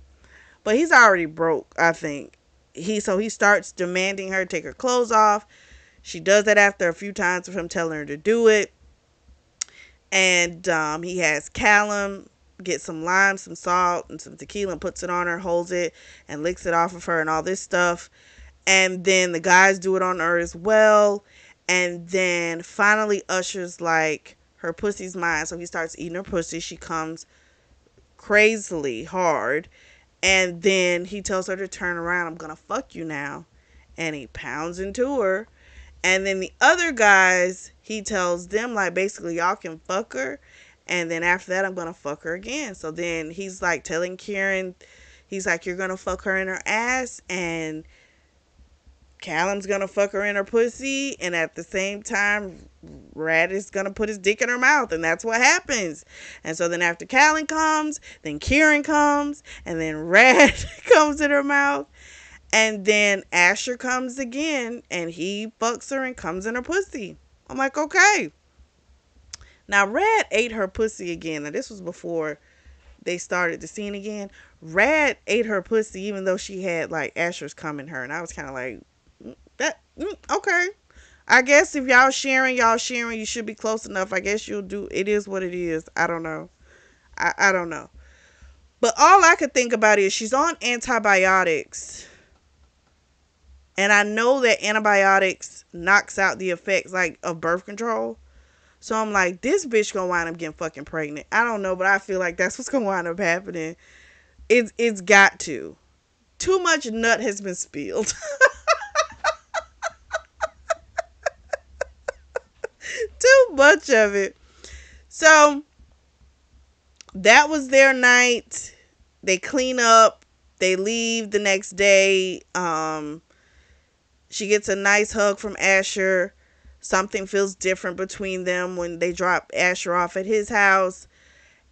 But he's already broke, I think. So he starts demanding her take her clothes off. She does that after a few times of him telling her to do it. And he has Callum get some lime, some salt, and some tequila and puts it on her, holds it, and licks it off of her and all this stuff. And then the guys do it on her as well. And then finally Usher's like, her pussy's mine. So he starts eating her pussy. She comes crazily hard. And then he tells her to turn around. I'm going to fuck you now. And he pounds into her. And then the other guys, he tells them, like, basically, y'all can fuck her. And then after that, I'm going to fuck her again. So then he's like telling Kieran, he's like, you're going to fuck her in her ass. And Callum's going to fuck her in her pussy. And at the same time, Rad is going to put his dick in her mouth. And that's what happens. And so then after Callum comes, then Kieran comes. And then Rad comes in her mouth. And then Asher comes again. And he fucks her and comes in her pussy. I'm like, okay. Now, Rad ate her pussy again. Now, this was before they started the scene again. Rad ate her pussy even though she had, like, Asher's cum in her. And I was kind of like, okay. I guess if y'all sharing, you should be close enough. I guess you'll do. It is what it is. I don't know. I don't know. But all I could think about is she's on antibiotics. And I know that antibiotics knocks out the effects, like, of birth control. So I'm like, this bitch gonna wind up getting fucking pregnant. I don't know, but I feel like that's what's gonna wind up happening. It's got to. Too much nut has been spilled. Too much of it. So that was their night. They clean up. They leave the next day. She gets a nice hug from Asher. Something feels different between them when they drop Asher off at his house.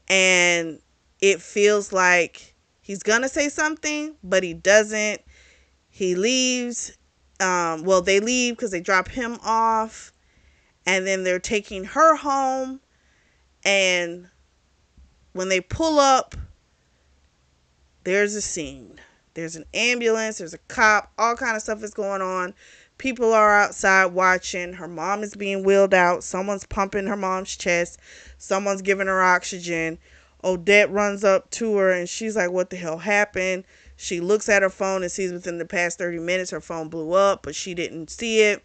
And it feels like he's going to say something, but he doesn't. He leaves. They leave because they drop him off. And then they're taking her home. And when they pull up, there's a scene. There's an ambulance. There's a cop. All kind of stuff is going on. People are outside watching. Her mom is being wheeled out. Someone's pumping her mom's chest. Someone's giving her oxygen. Odette runs up to her and she's like, what the hell happened? She looks at her phone and sees within the past 30 minutes her phone blew up, but she didn't see it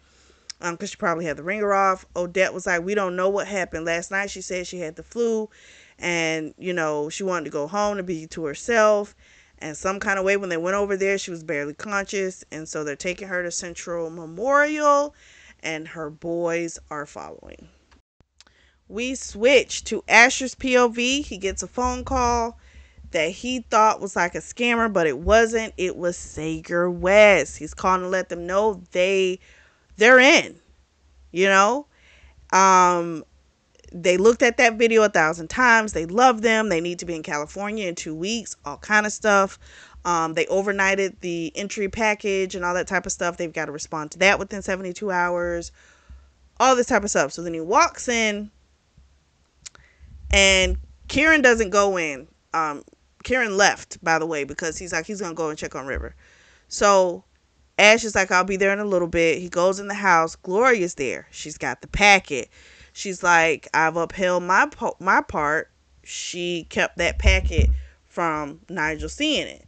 because she probably had the ringer off. Odette was like, we don't know what happened. Last night she said she had the flu and, she wanted to go home to be to herself. And some kind of way when they went over there, she was barely conscious. And so they're taking her to Central Memorial and her boys are following. We switch to Asher's POV. He gets a phone call that he thought was like a scammer, but it wasn't. It was Sager West. He's calling to let them know they're in, you know. Um, they looked at that video 1,000 times. They love them. They need to be in California in 2 weeks. All kind of stuff. They overnighted the entry package and all that type of stuff. They've got to respond to that within 72 hours. All this type of stuff. So then he walks in, and Kieran doesn't go in. Kieran left, by the way, because he's like, he's going to go and check on River. So Ash is like, I'll be there in a little bit. He goes in the house. Gloria's there. She's got the packet. She's like, I've upheld my part. She kept that packet from Nigel seeing it.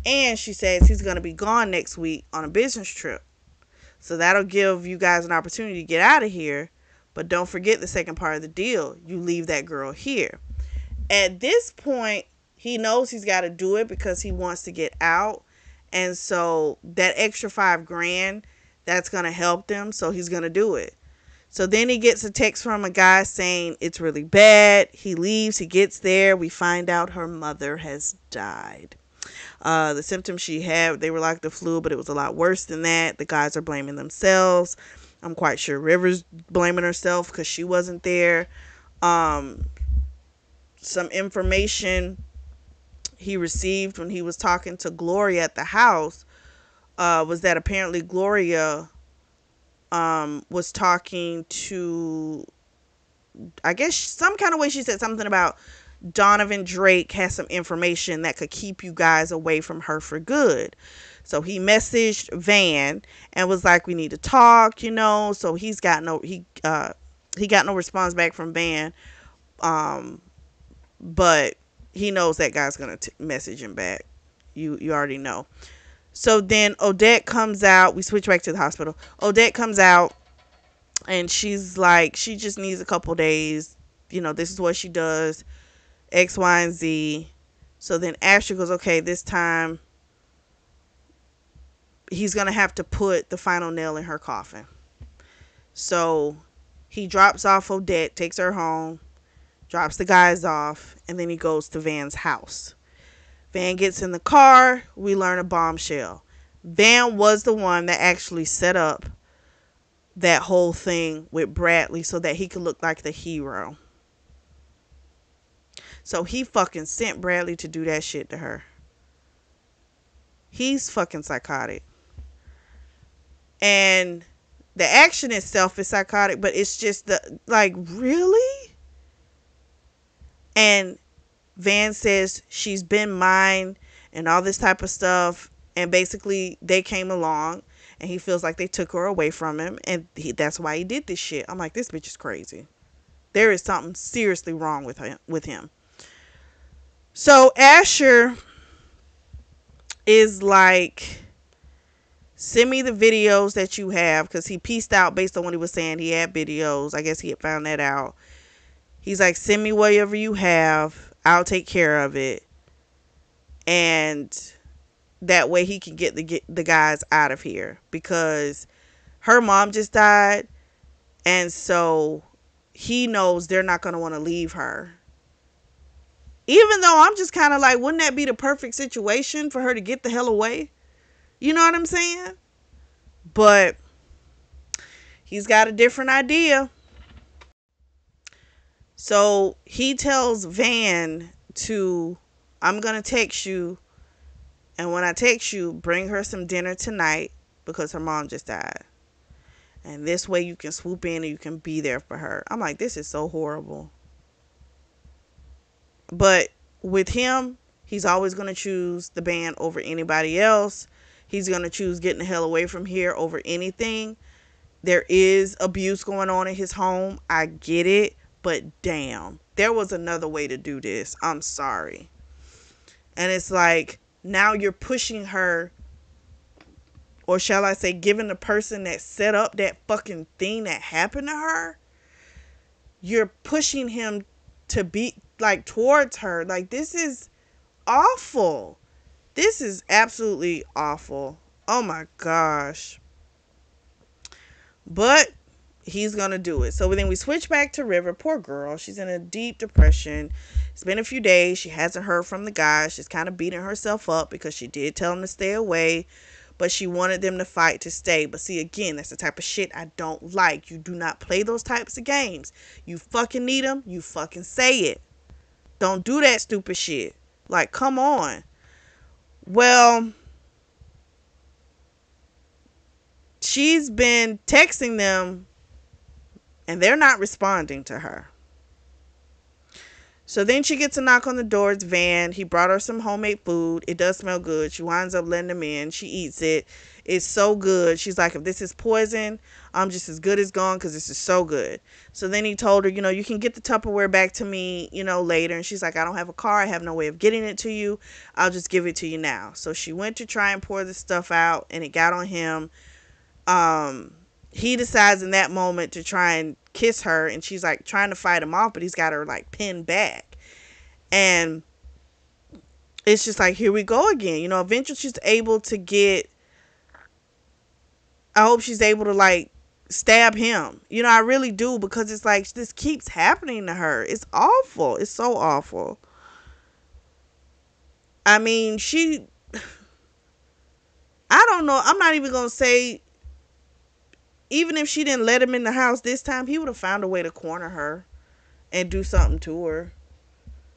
And she says he's going to be gone next week on a business trip. So that'll give you guys an opportunity to get out of here. But don't forget the second part of the deal. You leave that girl here. At this point, he knows he's got to do it because he wants to get out. And so that extra $5,000, that's going to help them. So he's going to do it. So then he gets a text from a guy saying it's really bad. He leaves. He gets there. We find out her mother has died. The symptoms she had, they were like the flu, but it was a lot worse than that. The guys are blaming themselves. I'm quite sure River's blaming herself because she wasn't there. Some information he received when he was talking to Gloria at the house was that apparently Gloria was talking to, I guess some kind of way she said something about Donovan Drake has some information that could keep you guys away from her for good. So he messaged Van and was like, we need to talk, you know. So he got no response back from Van. But he knows that guy's going to message him back. You already know. So then Odette comes out. We switch back to the hospital. Odette comes out and she's like, she just needs a couple days. You know, this is what she does. X, Y, and Z. So then Asher goes, okay, this time he's going to have to put the final nail in her coffin. So he drops off Odette, takes her home, drops the guys off, and then he goes to Van's house. Van gets in the car. We learn a bombshell. Van was the one that actually set up that whole thing with Bradley so that he could look like the hero. So he fucking sent Bradley to do that shit to her. He's fucking psychotic. And the action itself is psychotic, but it's just really? And Van says she's been mine and all this type of stuff. And basically they came along and he feels like they took her away from him. And that's why he did this shit. I'm like, this bitch is crazy. There is something seriously wrong with him. So Asher is like, send me the videos that you have, because he pieced out based on what he was saying. He had videos. I guess he had found that out. He's like, send me whatever you have. I'll take care of it. And that way he can get the guys out of here, because her mom just died. And so he knows they're not going to want to leave her. Even though I'm just kind of like, wouldn't that be the perfect situation for her to get the hell away? You know what I'm saying? But he's got a different idea. So he tells Van I'm going to text you. And when I text you, bring her some dinner tonight because her mom just died. And this way you can swoop in and you can be there for her. I'm like, this is so horrible. But with him, he's always going to choose the band over anybody else. He's going to choose getting the hell away from here over anything. There is abuse going on in his home. I get it. But damn, there was another way to do this. I'm sorry. And it's like, now you're pushing her, or shall I say, giving the person that set up that fucking thing that happened to her, you're pushing him to be like towards her. Like, this is awful. This is absolutely awful. Oh my gosh. But He's gonna do it. So then we switch back to River. Poor girl. She's in a deep depression. It's been a few days. She hasn't heard from the guy. She's kind of beating herself up because she did tell him to stay away, but she wanted them to fight to stay. But see, again, that's the type of shit I don't like. You do not play those types of games. You fucking need them, you fucking say it. Don't do that stupid shit. Like, come on. Well, she's been texting them and they're not responding to her. So then she gets a knock on the door. It's Van. He brought her some homemade food. It does smell good. She winds up letting him in. She eats it. It's so good. She's like, if this is poison, I'm just as good as gone because this is so good. So then he told her, you can get the Tupperware back to me, later. And she's like, I don't have a car. I have no way of getting it to you. I'll just give it to you now. So she went to try and pour the stuff out, and it got on him. He decides in that moment to try and kiss her, and she's like trying to fight him off, but he's got her like pinned back. And it's just like, here we go again. Eventually she's able to I hope she's able to like stab him. I really do, because it's like this keeps happening to her. It's awful. It's so awful. I mean, I don't know. I'm not even going to say, even if she didn't let him in the house this time, he would have found a way to corner her and do something to her.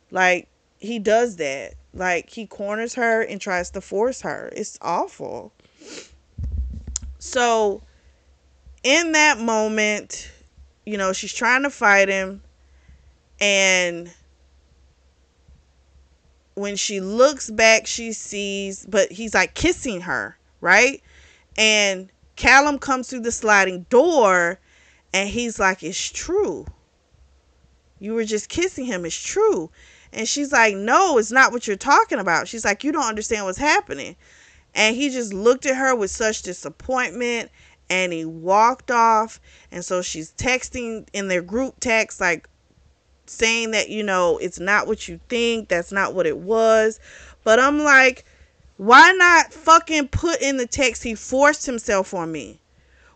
Like, he does that. Like, he corners her and tries to force her. It's awful. So, in that moment, she's trying to fight him. And when she looks back, she sees, but he's like kissing her, right? And Callum comes through the sliding door, and he's like, it's true. You were just kissing him. It's true. And she's like, no, it's not what you're talking about. She's like, you don't understand what's happening. And he just looked at her with such disappointment, and he walked off. And so she's texting in their group text, like saying that, it's not what you think. That's not what it was. But I'm like, why not fucking put in the text, he forced himself on me?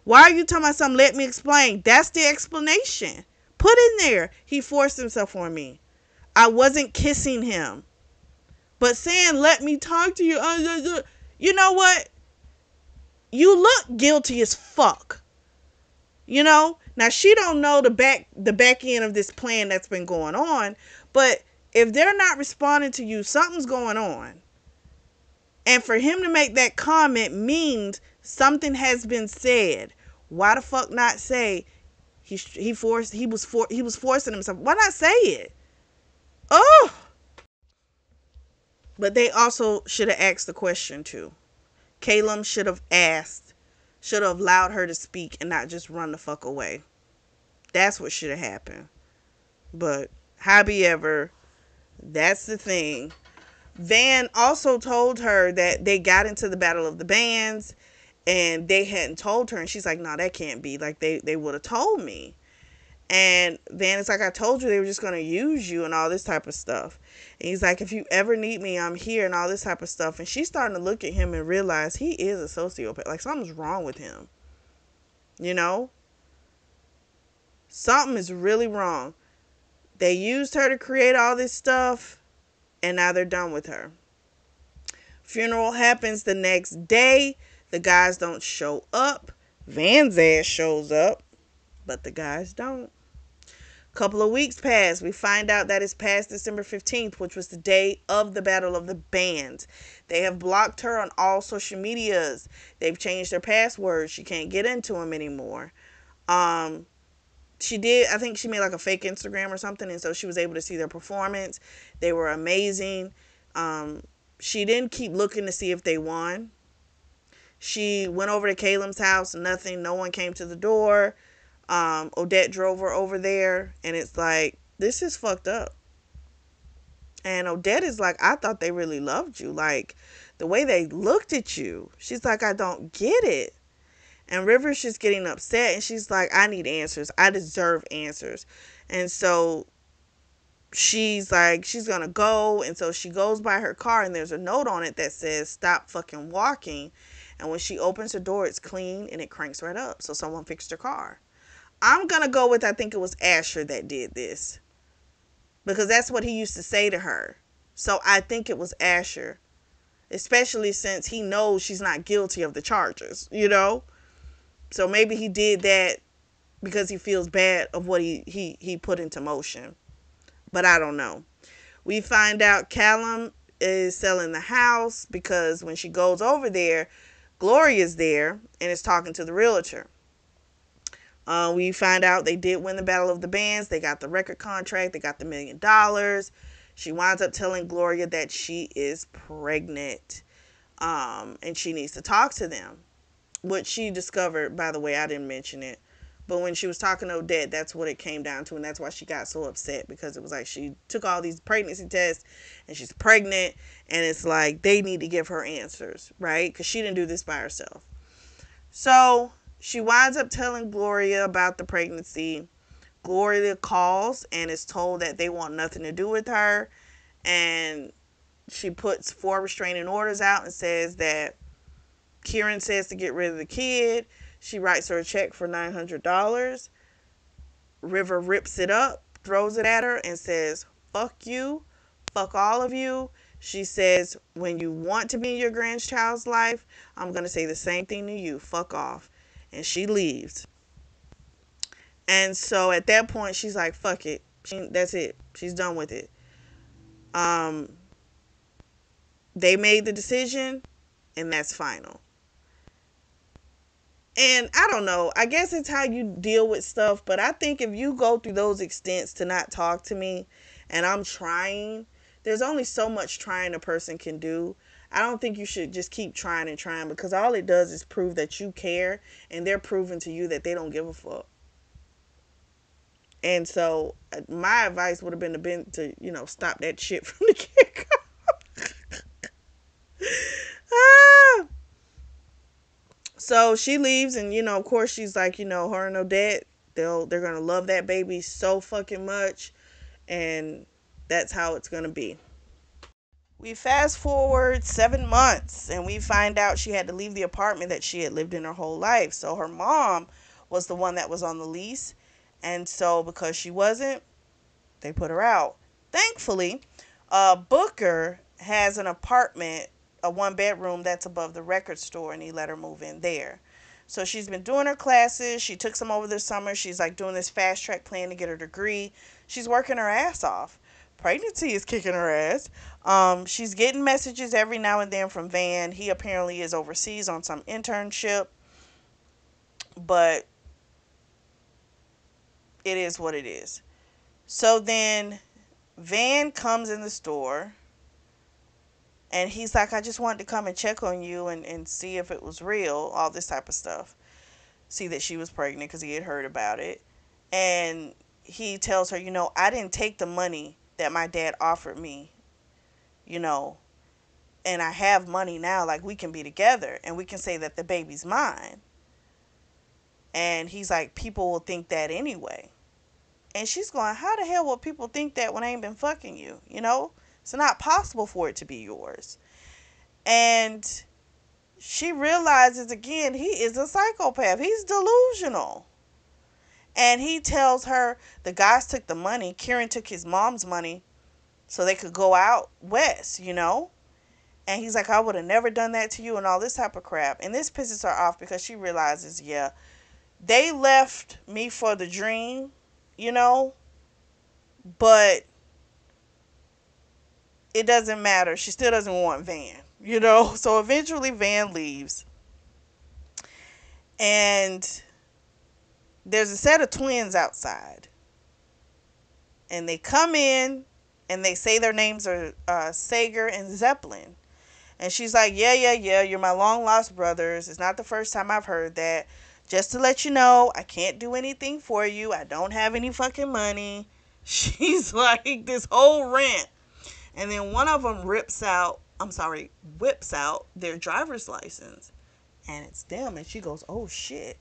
Why are you talking about something? Let me explain. That's the explanation. Put in there, he forced himself on me. I wasn't kissing him. But saying, let me talk to you. You know what? You look guilty as fuck. Now she don't know the back end of this plan that's been going on. But if they're not responding to you, something's going on. And for him to make that comment means something has been said. Why the fuck not say he was forcing himself? Why not say it? Oh. But they also should have asked the question too. Caleb should have allowed her to speak and not just run the fuck away. That's what should have happened. But however, that's the thing. Van also told her that they got into the Battle of the Bands and they hadn't told her, and she's like, no, that can't be. Like, they would have told me. And Van is like, I told you they were just going to use you and all this type of stuff. And he's like, if you ever need me, I'm here, and all this type of stuff. And she's starting to look at him and realize he is a sociopath. Like, something's wrong with him. Something is really wrong. They used her to create all this stuff, and now they're done with her. Funeral happens the next day. The guys don't show up. Van's ass shows up, but the guys don't. Couple of weeks pass. We find out that it's past December 15th, which was the day of the Battle of the Bands. They have blocked her on all social medias. They've changed their passwords. She can't get into them anymore. I think she made like a fake Instagram or something, and so she was able to see their performance. They were amazing. She didn't keep looking to see if they won. She went over to Caleb's house, nothing. No one came to the door. Odette drove her over there, and it's like, this is fucked up. And Odette is like, I thought they really loved you. Like, the way they looked at you. She's like, I don't get it. And River's just getting upset, and she's like, I need answers. I deserve answers. And so she's like, she's gonna go. And so she goes by her car, and there's a note on it that says, stop fucking walking. And when she opens her door, it's clean and it cranks right up. So someone fixed her car. I'm going to go with, I think it was Asher that did this, because that's what he used to say to her. So I think it was Asher, especially since he knows she's not guilty of the charges, you know? So maybe he did that because he feels bad of what he put into motion. But I don't know. We find out Callum is selling the house because when she goes over there, Gloria's there and is talking to the realtor. We find out they did win the Battle of the Bands. They got the record contract. They got the $1 million. She winds up telling Gloria that she is pregnant, and she needs to talk to them. What she discovered, by the way, I didn't mention it, but when she was talking to Odette, that's what it came down to, and that's why she got so upset, because it was like she took all these pregnancy tests and she's pregnant, and it's like they need to give her answers, right? Because she didn't do this by herself. So she winds up telling Gloria about the pregnancy. Gloria calls and is told that they want nothing to do with her, and she puts 4 restraining orders out and says that Kieran says to get rid of the kid. She writes her a check for $900. River rips it up, throws it at her, and says, fuck you, fuck all of you. She says, when you want to be in your grandchild's life, I'm going to say the same thing to you. Fuck off. And she leaves. And so at that point, she's like, fuck it. That's it. She's done with it. Um, they made the decision, and that's final. And I don't know, I guess it's how you deal with stuff, but I think if you go through those extents to not talk to me and I'm trying, there's only so much trying a person can do. I don't think you should just keep trying and trying, because all it does is prove that you care, and they're proving to you that they don't give a fuck. And so my advice would have been to, stop that shit from the get-go. Ah. So she leaves, and of course she's like, her and Odette, they're gonna love that baby so fucking much, and that's how it's gonna be. We fast forward 7 months, and we find out she had to leave the apartment that she had lived in her whole life. So her mom was the one that was on the lease, and so because she wasn't, they put her out. Thankfully, Booker has an apartment, a 1 bedroom that's above the record store, and he let her move in there. So she's been doing her classes. She took some over this summer. She's like doing this fast track plan to get her degree. She's working her ass off. Pregnancy is kicking her ass. She's getting messages every now and then from Van. He apparently is overseas on some internship, but it is what it is. So then Van comes in the store, and he's like, I just wanted to come and check on you and see if it was real, all this type of stuff. See that she was pregnant because he had heard about it. And he tells her, I didn't take the money that my dad offered me, you know, and I have money now. Like, we can be together and we can say that the baby's mine. And he's like, people will think that anyway. And she's going, how the hell will people think that when I ain't been fucking you? It's not possible for it to be yours. And she realizes again, he is a psychopath. He's delusional. And he tells her the guys took the money. Kieran took his mom's money so they could go out west. And he's like, I would have never done that to you, and all this type of crap. And this pisses her off because she realizes, yeah, they left me for the dream, but it doesn't matter. She still doesn't want Van. So eventually Van leaves. And there's a set of twins outside. And they come in and they say their names are Sager and Zeppelin. And she's like, yeah, you're my long lost brothers. It's not the first time I've heard that. Just to let you know, I can't do anything for you. I don't have any fucking money. She's like this whole rant. And then one of them whips out their driver's license. And it's them. And she goes, oh shit.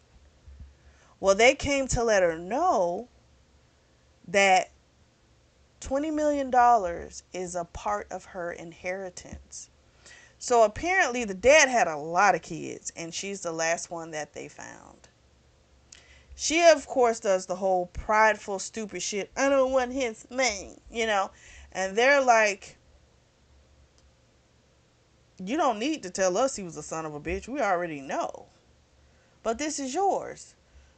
Well, they came to let her know that $20 million is a part of her inheritance. So apparently the dad had a lot of kids, and she's the last one that they found. She, of course, does the whole prideful, stupid shit. I don't want his money, you know? And they're like, you don't need to tell us he was a son of a bitch. We already know. But this is yours.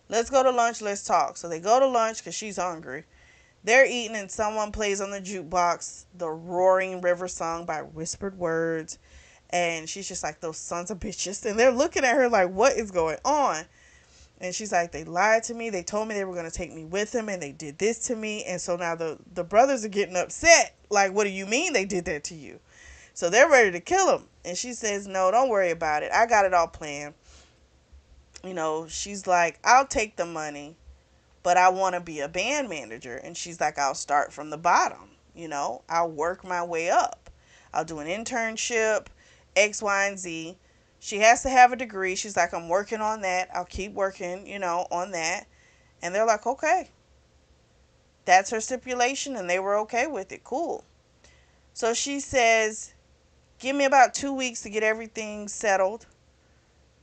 Let's go to lunch. Let's talk. So they go to lunch because she's hungry. They're eating, and someone plays on the jukebox the Roaring River song by Whispered Words. And she's just like, those sons of bitches. And they're looking at her like, what is going on? And she's like, they lied to me. They told me they were going to take me with them, and they did this to me. And so now the brothers are getting upset. Like, what do you mean they did that to you? So they're ready to kill him. And she says, no, don't worry about it. I got it all planned. She's like, I'll take the money, but I want to be a band manager. And she's like, I'll start from the bottom. I'll work my way up. I'll do an internship, X, Y, and Z. She has to have a degree. She's like, I'm working on that. I'll keep working, on that. And they're like, okay. That's her stipulation, and they were okay with it. Cool. So she says, give me about 2 weeks to get everything settled.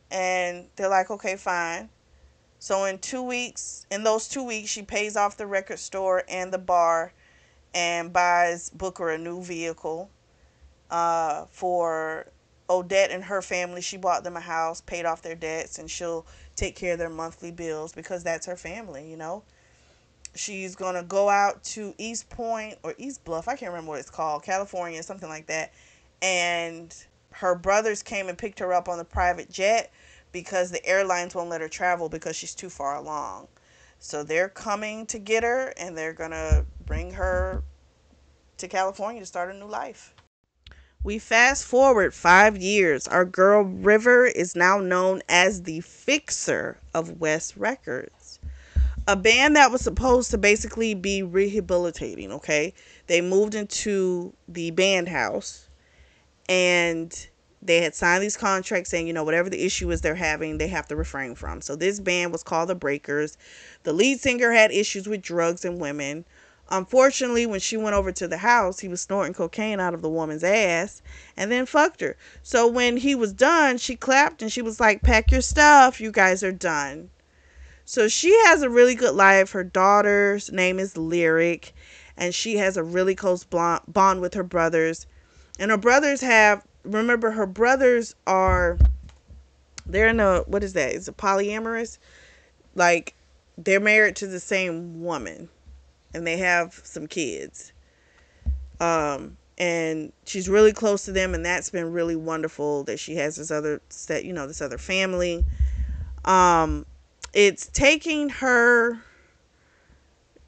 And they're like, okay, fine. So in those 2 weeks, she pays off the record store and the bar and buys Booker a new vehicle. For Odette and her family, she bought them a house, paid off their debts, and she'll take care of their monthly bills because that's her family. She's going to go out to East Point or East Bluff, I can't remember what it's called, California, something like that. And her brothers came and picked her up on the private jet because the airlines won't let her travel because she's too far along. So they're coming to get her, and they're going to bring her to California to start a new life. We fast forward 5 years. Our girl River is now known as the fixer of West Records, a band that was supposed to basically be rehabilitating, okay? They moved into the band house, and they had signed these contracts saying, whatever the issue is they're having, they have to refrain from. So this band was called the Breakers. The lead singer had issues with drugs and women. Unfortunately, when she went over to the house, he was snorting cocaine out of the woman's ass and then fucked her. So when he was done, she clapped and she was like, pack your stuff. You guys are done. So she has a really good life. Her daughter's name is Lyric, and she has a really close bond with her brothers. And her brothers her brothers they're in what is that? Is it polyamorous? Like, they're married to the same woman, and they have some kids. And she's really close to them, and that's been really wonderful that she has this other family. It's taking her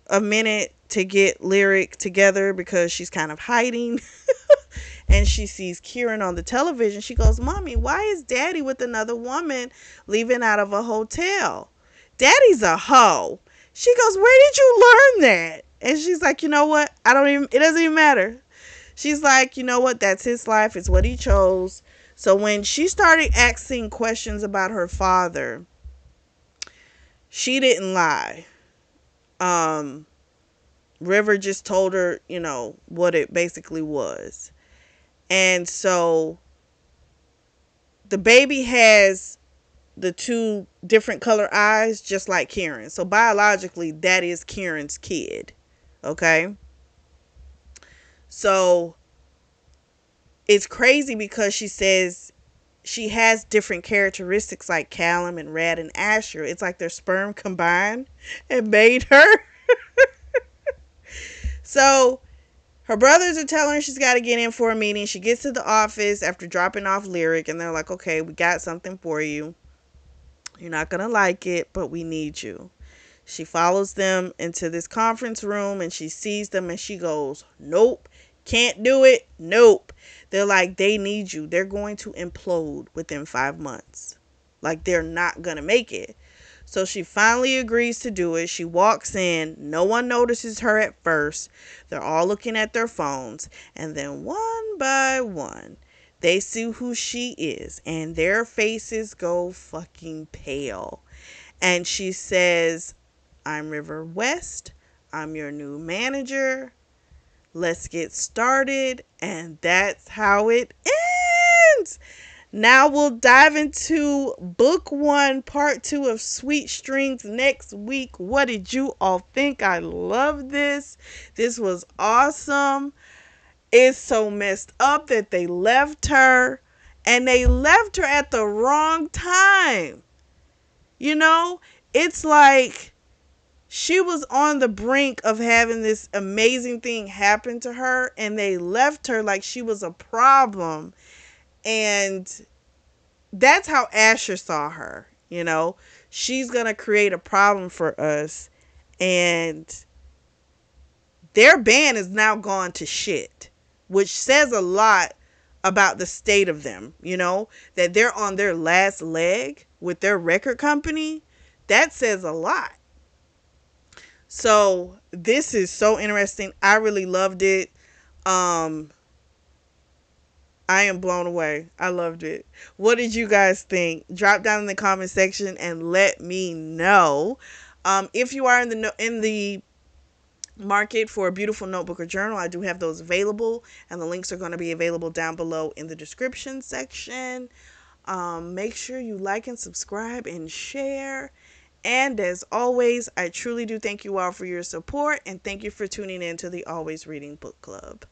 a minute to get Lyric together because she's kind of hiding. And she sees Kieran on the television. She goes, Mommy, why is Daddy with another woman leaving out of a hotel? Daddy's a hoe. She goes, where did you learn that? And she's like, you know what? It doesn't even matter. She's like, you know what? That's his life. It's what he chose. So when she started asking questions about her father, she didn't lie. River just told her, what it basically was. And so the baby has the two different color eyes, just like Kieran. So biologically, that is Kieran's kid. Okay? So it's crazy because she says she has different characteristics like Callum and Rad and Asher. It's like their sperm combined and made her. So her brothers are telling her she's got to get in for a meeting. She gets to the office after dropping off Lyric, and they're like, okay, we got something for you. You're not going to like it, but we need you. She follows them into this conference room, and she sees them, and she goes, nope, can't do it, nope. They're like, they need you. They're going to implode within 5 months. Like, they're not going to make it. So she finally agrees to do it. She walks in. No one notices her at first. They're all looking at their phones. And then one by one, they see who she is. And their faces go fucking pale. And she says, I'm River West. I'm your new manager. Let's get started. And that's how it ends. Now we'll dive into book one, part two of Sweet Strings next week. What did you all think? I love this. This was awesome. It's so messed up that they left her, and they left her at the wrong time. You know, it's like she was on the brink of having this amazing thing happen to her, and they left her like she was a problem. And that's how Asher saw her. You know, she's going to create a problem for us, and their band is now gone to shit, which says a lot about the state of them, you know, that they're on their last leg with their record company. That says a lot. So this is so interesting. I really loved it. Um, I am blown away. I loved it. What did you guys think? Drop down in the comment section and let me know. If you are in the market for a beautiful notebook or journal, I do have those available, and the links are going to be available down below in the description section. Make sure you like and subscribe and share. And as always, I truly do thank you all for your support, and thank you for tuning in to the Always Reading Book Club.